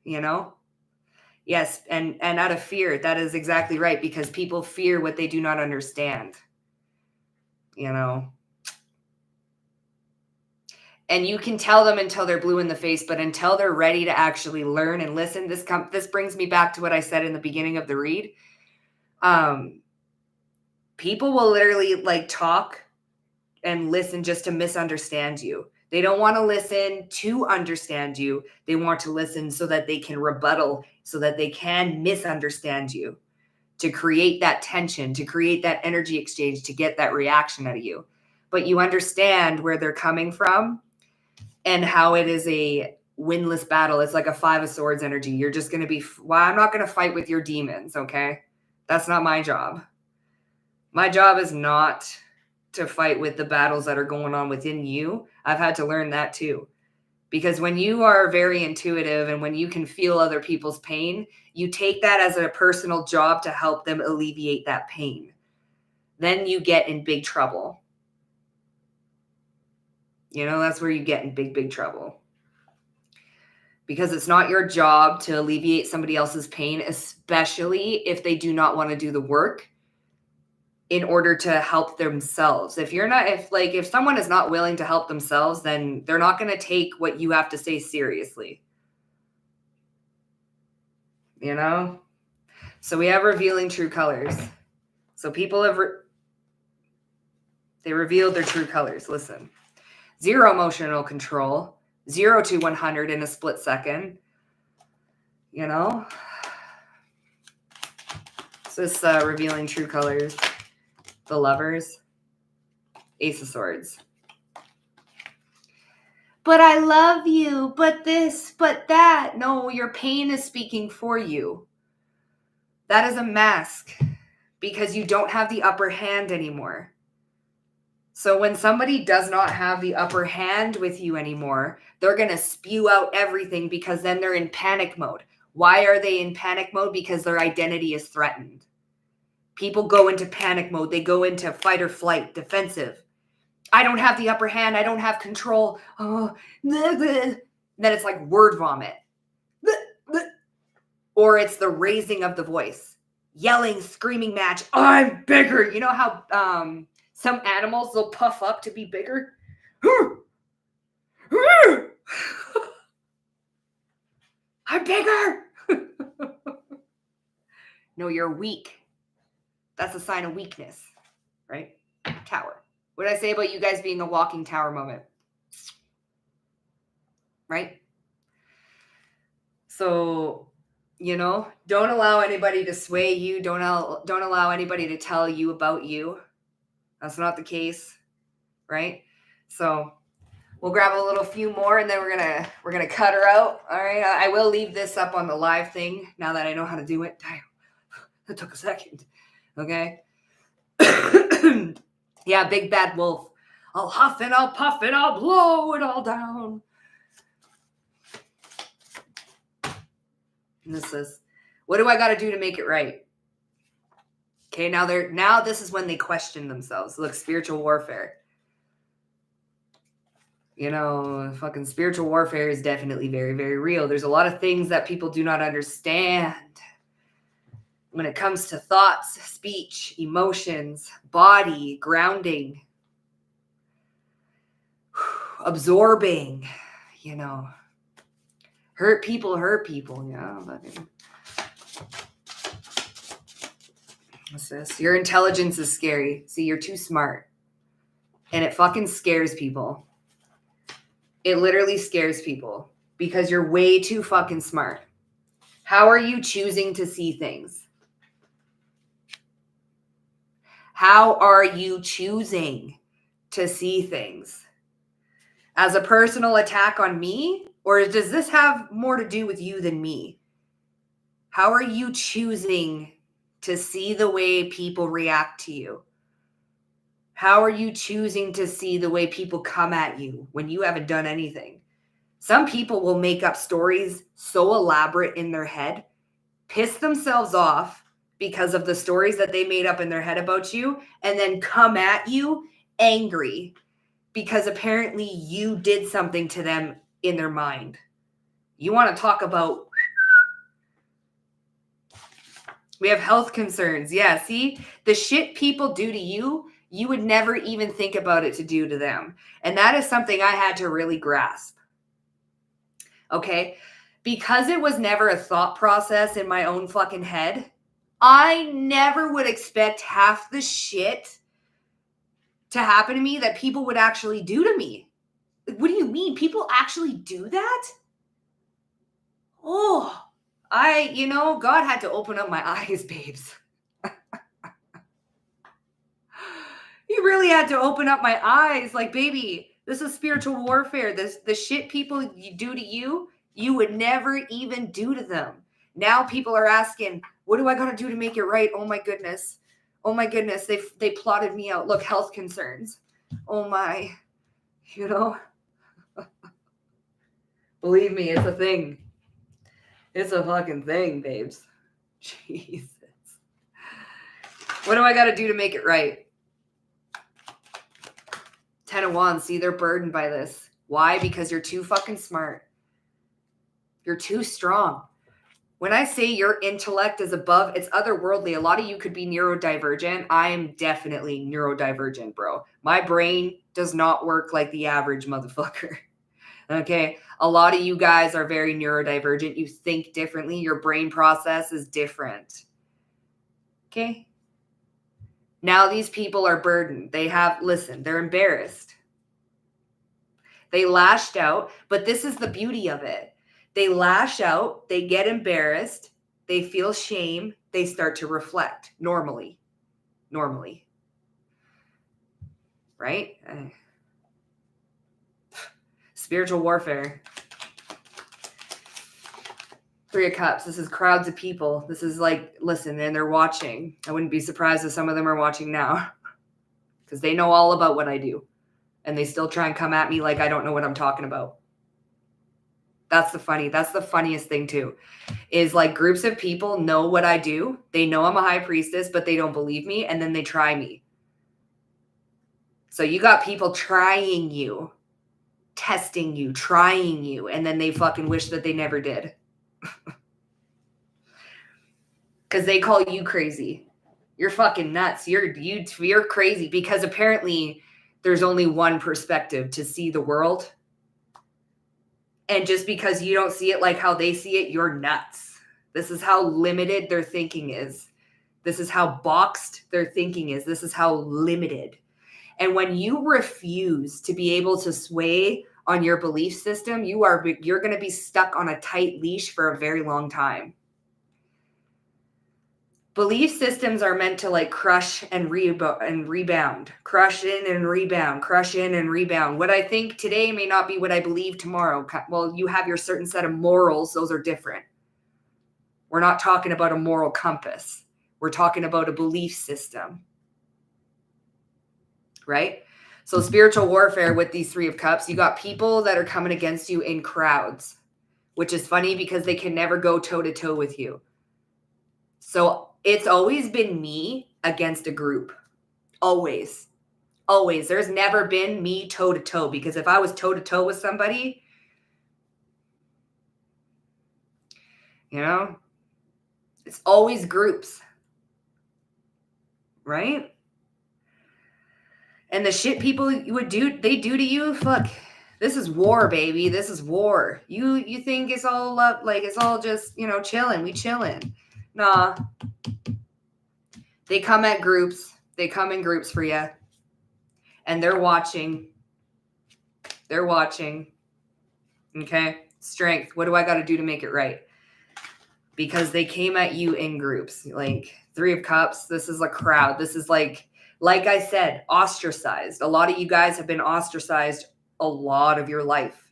you know? Yes, and out of fear, that is exactly right, because people fear what they do not understand, you know? And you can tell them until they're blue in the face, but until they're ready to actually learn and listen, this brings me back to what I said in the beginning of the read. People will literally like talk and listen just to misunderstand you. They don't want to listen to understand you. They want to listen so that they can rebuttal, so that they can misunderstand you, to create that tension, to create that energy exchange, to get that reaction out of you. But you understand where they're coming from and how it is a winless battle. It's like a 5 of Swords energy. You're just going to be, well, I'm not going to fight with your demons, okay? That's not my job. My job is not to fight with the battles that are going on within you. I've had to learn that too. Because when you are very intuitive and when you can feel other people's pain, you take that as a personal job to help them alleviate that pain. Then you get in big trouble. You know, that's where you get in big, big trouble. Because it's not your job to alleviate somebody else's pain, especially if they do not want to do the work in order to help themselves. If someone is not willing to help themselves, then they're not going to take what you have to say seriously. You know? So we have revealing true colors. So people have, they revealed their true colors. Listen, 0 emotional control, 0 to 100 in a split second. You know? So this revealing true colors. The Lovers, Ace of Swords. But I love you, but this, but that. No, your pain is speaking for you. That is a mask because you don't have the upper hand anymore. So when somebody does not have the upper hand with you anymore, they're going to spew out everything because then they're in panic mode. Why are they in panic mode? Because their identity is threatened. People go into panic mode. They go into fight or flight, defensive. I don't have the upper hand. I don't have control. Oh, then it's like word vomit. Or it's the raising of the voice. Yelling, screaming match. I'm bigger. You know how some animals will puff up to be bigger? I'm bigger. No, you're weak. That's a sign of weakness, right? Tower. What did I say about you guys being a walking tower moment? Right? So, you know, don't allow anybody to sway you. Don't allow anybody to tell you about you. That's not the case, right? So we'll grab a little few more and then we're gonna cut her out. All right. I will leave this up on the live thing now that I know how to do it. Damn, that took a second. Okay. Yeah, big bad wolf. I'll huff and I'll puff and I'll blow it all down. And this is, what do I got to do to make it right? Okay, now this is when they question themselves. Look, spiritual warfare. You know, fucking spiritual warfare is definitely very, very real. There's a lot of things that people do not understand when it comes to thoughts, speech, emotions, body, grounding, absorbing, you know. Hurt people, you know. What's this? Your intelligence is scary. See, you're too smart. And it fucking scares people. It literally scares people because you're way too fucking smart. How are you choosing to see things? How are you choosing to see things? As a personal attack on me? Or does this have more to do with you than me? How are you choosing to see the way people react to you? How are you choosing to see the way people come at you when you haven't done anything? Some people will make up stories so elaborate in their head, piss themselves off because of the stories that they made up in their head about you, and then come at you angry because apparently you did something to them in their mind. You want to talk about We have health concerns. Yeah, see? The shit people do to you, you would never even think about it to do to them. And that is something I had to really grasp. Okay? Because it was never a thought process in my own fucking head, I never would expect half the shit to happen to me that people would actually do to me. What do you mean? People actually do that? Oh, God had to open up my eyes, babes. He really had to open up my eyes. Like, baby, this is spiritual warfare. The shit people do to you, you would never even do to them. Now people are asking, what do I got to do to make it right? Oh my goodness. Oh my goodness. They plotted me out. Look, health concerns. Oh my, Believe me, it's a thing. It's a fucking thing, babes. Jesus. What do I got to do to make it right? 10 of Wands. See, they're burdened by this. Why? Because you're too fucking smart. You're too strong. When I say your intellect is above, it's otherworldly. A lot of you could be neurodivergent. I am definitely neurodivergent, bro. My brain does not work like the average motherfucker. Okay? A lot of you guys are very neurodivergent. You think differently. Your brain process is different. Okay? Now these people are burdened. They're embarrassed. They lashed out, but this is the beauty of it. They lash out, they get embarrassed, they feel shame, they start to reflect normally. Right? Spiritual warfare. 3 of Cups. This is crowds of people. This is like, listen, and they're watching. I wouldn't be surprised if some of them are watching now because they know all about what I do. And they still try and come at me like I don't know what I'm talking about. That's the funniest thing too, is like groups of people know what I do. They know I'm a high priestess, but they don't believe me. And then they try me. So you got people trying you, testing you, trying you. And then they fucking wish that they never did. Because they call you crazy. You're fucking nuts. You're crazy because apparently there's only one perspective to see the world. And just because you don't see it like how they see it, you're nuts. This is how limited their thinking is. This is how boxed their thinking is. This is how limited. And when you refuse to be able to sway on your belief system, you're going to be stuck on a tight leash for a very long time. Belief systems are meant to like crush and rebound, crush in and rebound, crush in and rebound. What I think today may not be what I believe tomorrow. Well, you have your certain set of morals. Those are different. We're not talking about a moral compass. We're talking about a belief system. Right? So spiritual warfare with these 3 of Cups, you got people that are coming against you in crowds, which is funny because they can never go toe to toe with you. So it's always been me against a group. Always. Always. There's never been me toe to toe, because if I was toe to toe with somebody, it's always groups. Right? And the shit people they do to you, fuck. This is war, baby. This is war. You think it's all up, like it's all just, chilling. We chilling. Nah. They come at groups. They come in groups for you. And they're watching. They're watching. Okay? Strength. What do I got to do to make it right? Because they came at you in groups. Like 3 of Cups. This is a crowd. This is like I said, ostracized. A lot of you guys have been ostracized a lot of your life.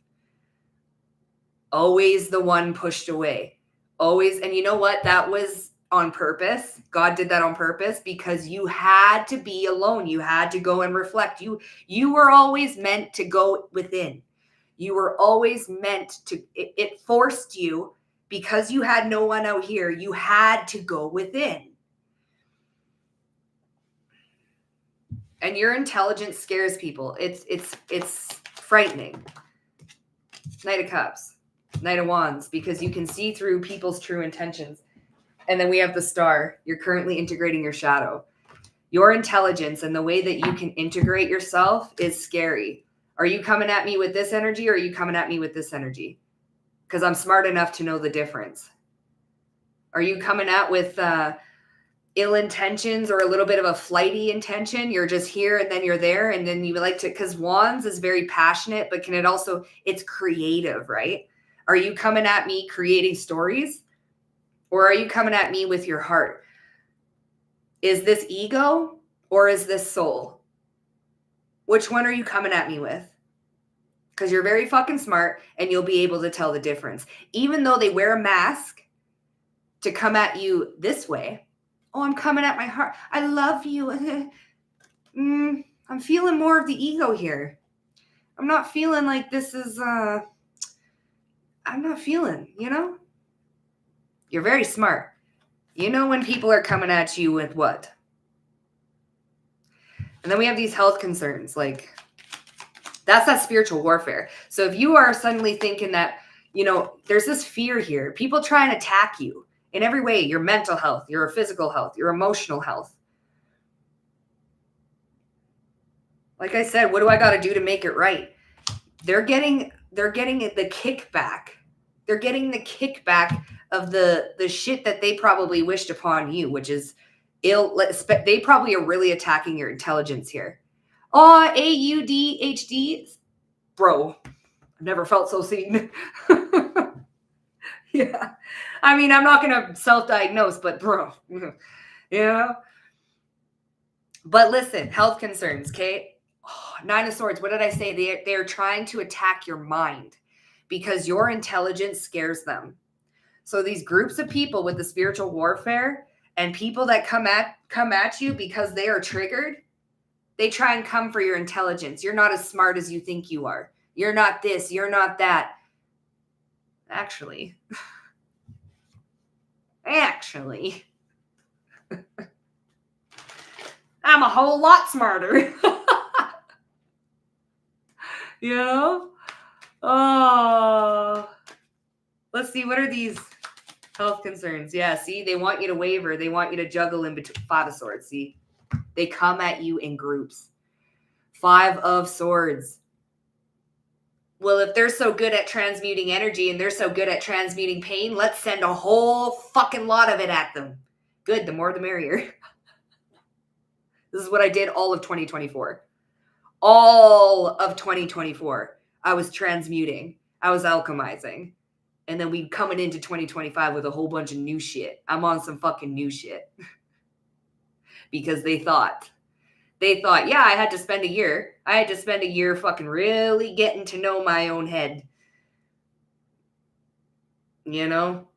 Always the one pushed away. Always. And you know what? That was on purpose. God did that on purpose because you had to be alone. You had to go and reflect. You were always meant to go within. You were always meant to, it forced you, because you had no one out here. You had to go within. And your intelligence scares people. It's frightening. Knight of Cups, Knight of Wands, because you can see through people's true intentions. And then we have the star. You're currently integrating your shadow. Your intelligence and the way that you can integrate yourself is scary. Are you coming at me with this energy or are you coming at me with this energy? Because I'm smart enough to know the difference. Are you coming at with ill intentions or a little bit of a flighty intention? You're just here and then you're there, and then you like to, because wands is very passionate, but can it also, it's creative, right? Are you coming at me creating stories, or are you coming at me with your heart? Is this ego or is this soul? Which one are you coming at me with? Because you're very fucking smart and you'll be able to tell the difference. Even though they wear a mask to come at you this way. Oh, I'm coming at my heart. I love you. I'm feeling more of the ego here. I'm not feeling like this is, I'm not feeling, you know? You're very smart. You know when people are coming at you with what? And then we have these health concerns. Like, that's that spiritual warfare. So if you are suddenly thinking that, you know, there's this fear here. People try and attack you in every way. Your mental health, your physical health, your emotional health. Like I said, what do I got to do to make it right? They're getting the kickback. They're getting the kickback of the shit that they probably wished upon you, which is ill. They probably are really attacking your intelligence here. Oh, AUDHD. Bro, I've never felt so seen. Yeah. I mean, I'm not going to self-diagnose, but bro, you know? But listen, health concerns, okay? Oh, 9 of Swords, what did I say? They're trying to attack your mind because your intelligence scares them. So these groups of people with the spiritual warfare and people that come at you because they are triggered, they try and come for your intelligence. You're not as smart as you think you are. You're not this, you're not that. Actually, I'm a whole lot smarter. You know? Oh. Let's see, what are these health concerns? Yeah, see, they want you to waver. They want you to juggle in between. 5 of Swords, see? They come at you in groups. 5 of Swords. Well, if they're so good at transmuting energy and they're so good at transmuting pain, let's send a whole fucking lot of it at them. Good, the more the merrier. This is what I did all of 2024. All of 2024. I was transmuting. I was alchemizing. And then we coming into 2025 with a whole bunch of new shit. I'm on some fucking new shit. Because they thought, yeah, I had to spend a year. I had to spend a year fucking really getting to know my own head. You know?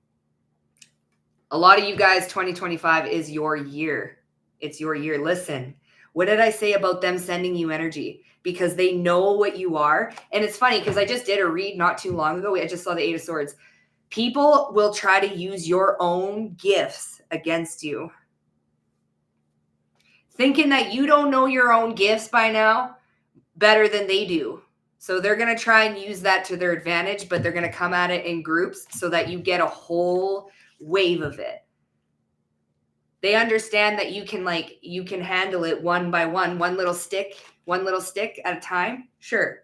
A lot of you guys, 2025 is your year. It's your year. Listen, what did I say about them sending you energy? Because they know what you are. And it's funny because I just did a read not too long ago. I just saw the 8 of Swords. People will try to use your own gifts against you. Thinking that you don't know your own gifts by now better than they do. So they're going to try and use that to their advantage, but they're going to come at it in groups so that you get a whole wave of it. They understand that you can handle it one by one little stick at a time. Sure.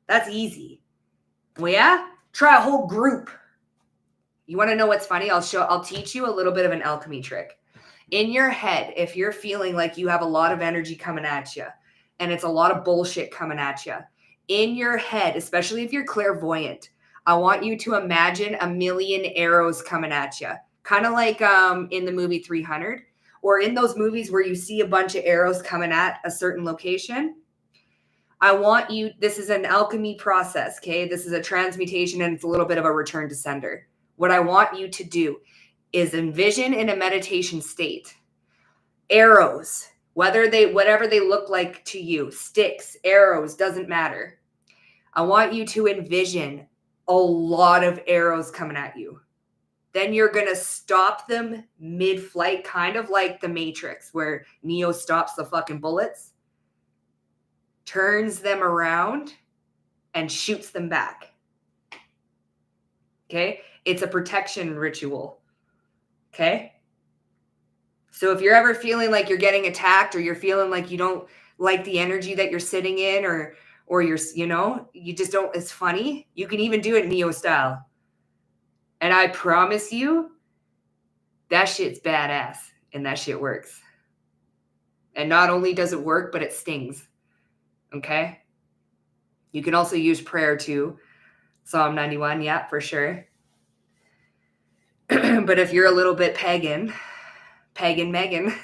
That's easy. Well, yeah, try a whole group. You want to know what's funny? I'll teach you a little bit of an alchemy trick. In your head, if you're feeling like you have a lot of energy coming at you and it's a lot of bullshit coming at you, in your head, especially if you're clairvoyant, I want you to imagine a million arrows coming at you. Kind of like in the movie 300, or in those movies where you see a bunch of arrows coming at a certain location. I want you, this is an alchemy process, okay? This is a transmutation and it's a little bit of a return to sender. What I want you to do is envision in a meditation state, arrows, whatever they look like to you, sticks, arrows, doesn't matter. I want you to envision a lot of arrows coming at you. Then you're going to stop them mid-flight, kind of like the Matrix, where Neo stops the fucking bullets, turns them around, and shoots them back. Okay? It's a protection ritual. Okay? So if you're ever feeling like you're getting attacked, or you're feeling like you don't like the energy that you're sitting in, or you're, you just don't, it's funny. You can even do it Neo style. And I promise you, that shit's badass and that shit works. And not only does it work, but it stings. Okay? You can also use prayer too. Psalm 91, yeah, for sure. But if you're a little bit pagan Megan,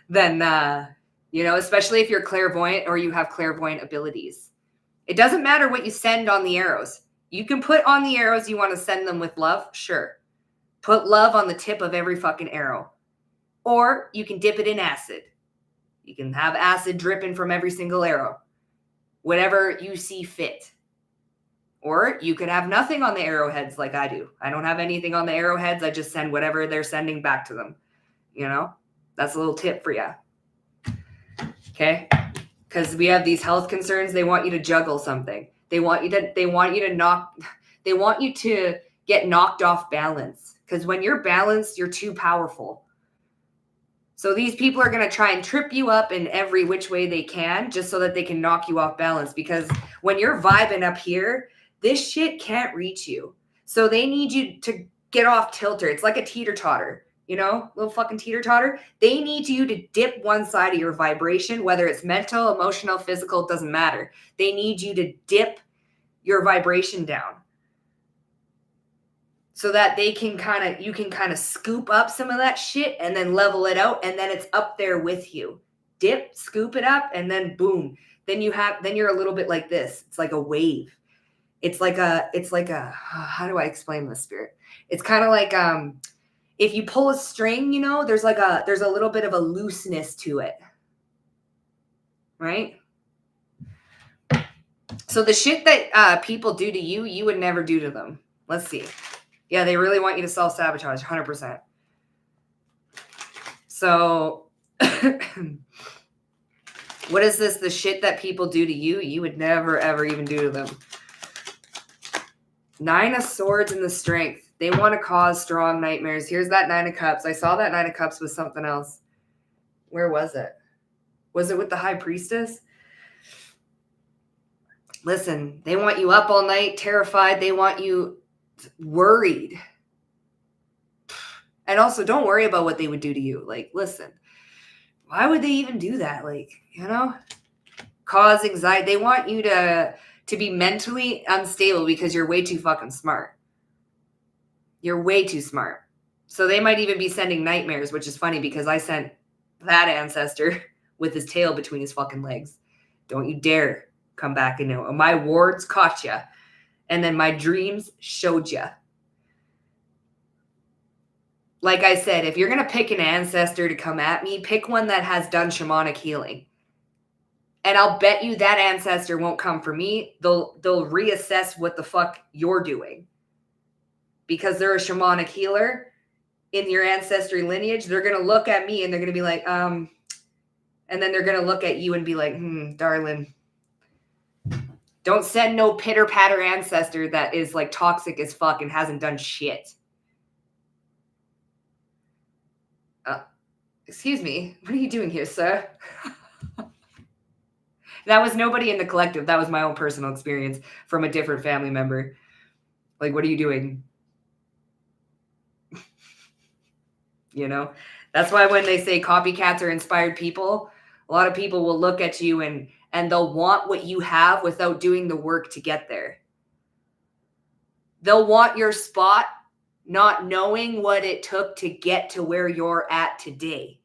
then, especially if you're clairvoyant or you have clairvoyant abilities, it doesn't matter what you send on the arrows. You can put on the arrows, you want to send them with love, sure. Put love on the tip of every fucking arrow. Or you can dip it in acid. You can have acid dripping from every single arrow. Whatever you see fit. Or you could have nothing on the arrowheads like I do. I don't have anything on the arrowheads. I just send whatever they're sending back to them. That's a little tip for you. Okay? Because we have these health concerns. They want you to juggle something. They want you to get knocked off balance. Because when you're balanced, you're too powerful. So these people are going to try and trip you up in every which way they can, just so that they can knock you off balance. Because when you're vibing up here, this shit can't reach you. So they need you to get off tilter. It's like a teeter-totter, little fucking teeter-totter. They need you to dip one side of your vibration, whether it's mental, emotional, physical, it doesn't matter. They need you to dip your vibration down, so that you can kind of scoop up some of that shit and then level it out, and then it's up there with you. Dip, scoop it up, and then boom. Then you're a little bit like this. It's like a wave. It's like a how do I explain this, Spirit? It's kind of like if you pull a string, there's a little bit of a looseness to it. Right? So the shit that people do to you, you would never do to them. Let's see. Yeah, they really want you to self-sabotage, 100%. So, what is this? The shit that people do to you, you would never, ever even do to them. 9 of Swords and the Strength. They want to cause strong nightmares. Here's that 9 of Cups. I saw that 9 of Cups with something else. Where was it? Was it with the High Priestess? Listen, they want you up all night, terrified. They want you worried. And also, don't worry about what they would do to you. Like, listen, why would they even do that? Like, cause anxiety. They want you to be mentally unstable because you're way too fucking smart. You're way too smart. So they might even be sending nightmares, which is funny because I sent that ancestor with his tail between his fucking legs. Don't you dare come back and know. My wards caught you. And then my dreams showed you. Like I said, if you're going to pick an ancestor to come at me, pick one that has done shamanic healing. And I'll bet you that ancestor won't come for me. They'll reassess what the fuck you're doing. Because they're a shamanic healer in your ancestry lineage. They're going to look at me and they're going to be like, and then they're going to look at you and be like, darling, don't send no pitter-patter ancestor that is like toxic as fuck and hasn't done shit. Excuse me, what are you doing here, sir? That was nobody in the collective. That was my own personal experience from a different family member. Like, what are you doing? That's why when they say copycats are inspired people, a lot of people will look at you and they'll want what you have without doing the work to get there. They'll want your spot, not knowing what it took to get to where you're at today.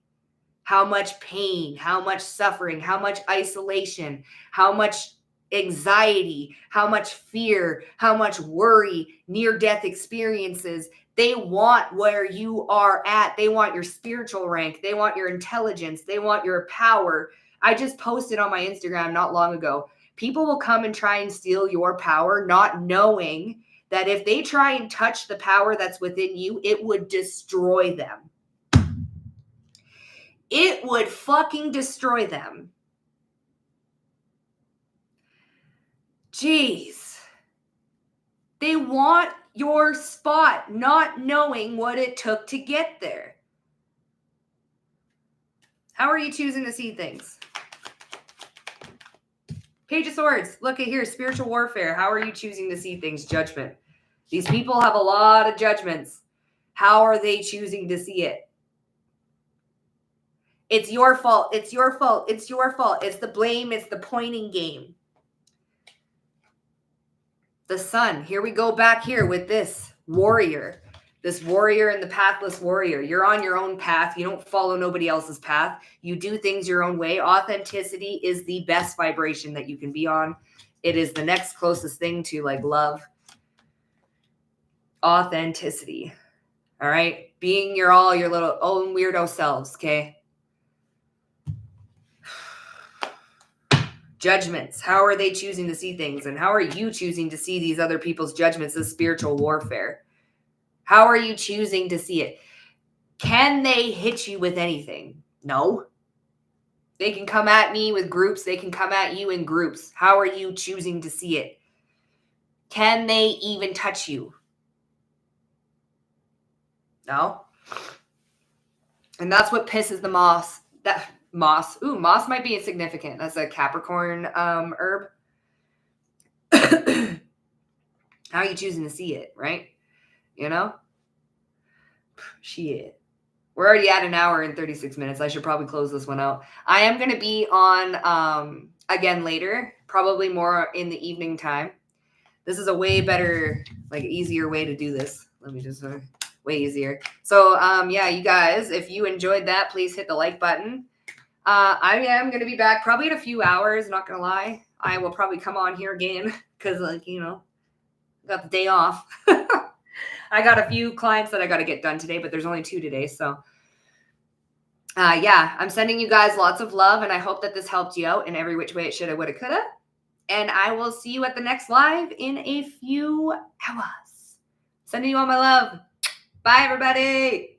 How much pain, how much suffering, how much isolation, how much anxiety, how much fear, how much worry, near-death experiences. They want where you are at. They want your spiritual rank. They want your intelligence. They want your power. I just posted on my Instagram not long ago. People will come and try and steal your power, not knowing that if they try and touch the power that's within you, it would destroy them. It would fucking destroy them. Jeez. They want your spot, not knowing what it took to get there. How are you choosing to see things? Page of Swords. Look at here. Spiritual warfare. How are you choosing to see things? Judgment. These people have a lot of judgments. How are they choosing to see it? It's your fault. It's your fault. It's your fault. It's the blame. It's the pointing game. The Sun. Here we go back here with this warrior. This warrior and the pathless warrior. You're on your own path. You don't follow nobody else's path. You do things your own way. Authenticity is the best vibration that you can be on. It is the next closest thing to like love. Authenticity. All right. Being your little own weirdo selves. Okay. Judgments. How are they choosing to see things? And how are you choosing to see these other people's judgments as spiritual warfare? How are you choosing to see it? Can they hit you with anything? No. They can come at me with groups. They can come at you in groups. How are you choosing to see it? Can they even touch you? No. And that's what pisses the moss. Moss might be insignificant. That's a Capricorn herb. How are you choosing to see it, right? You know? Shit. We're already at an hour and 36 minutes. I should probably close this one out. I am going to be on again later, probably more in the evening time. This is a way better, like easier way to do this. Let me just way easier. So yeah, you guys, if you enjoyed that, please hit the like button. I am going to be back probably in a few hours, not going to lie. I will probably come on here again because, like, you know, got the day off. I got a few clients that I got to get done today, but there's only 2 today. So, yeah, I'm sending you guys lots of love, and I hope that this helped you out in every which way it shoulda, woulda, coulda. And I will see you at the next live in a few hours. Sending you all my love. Bye, everybody.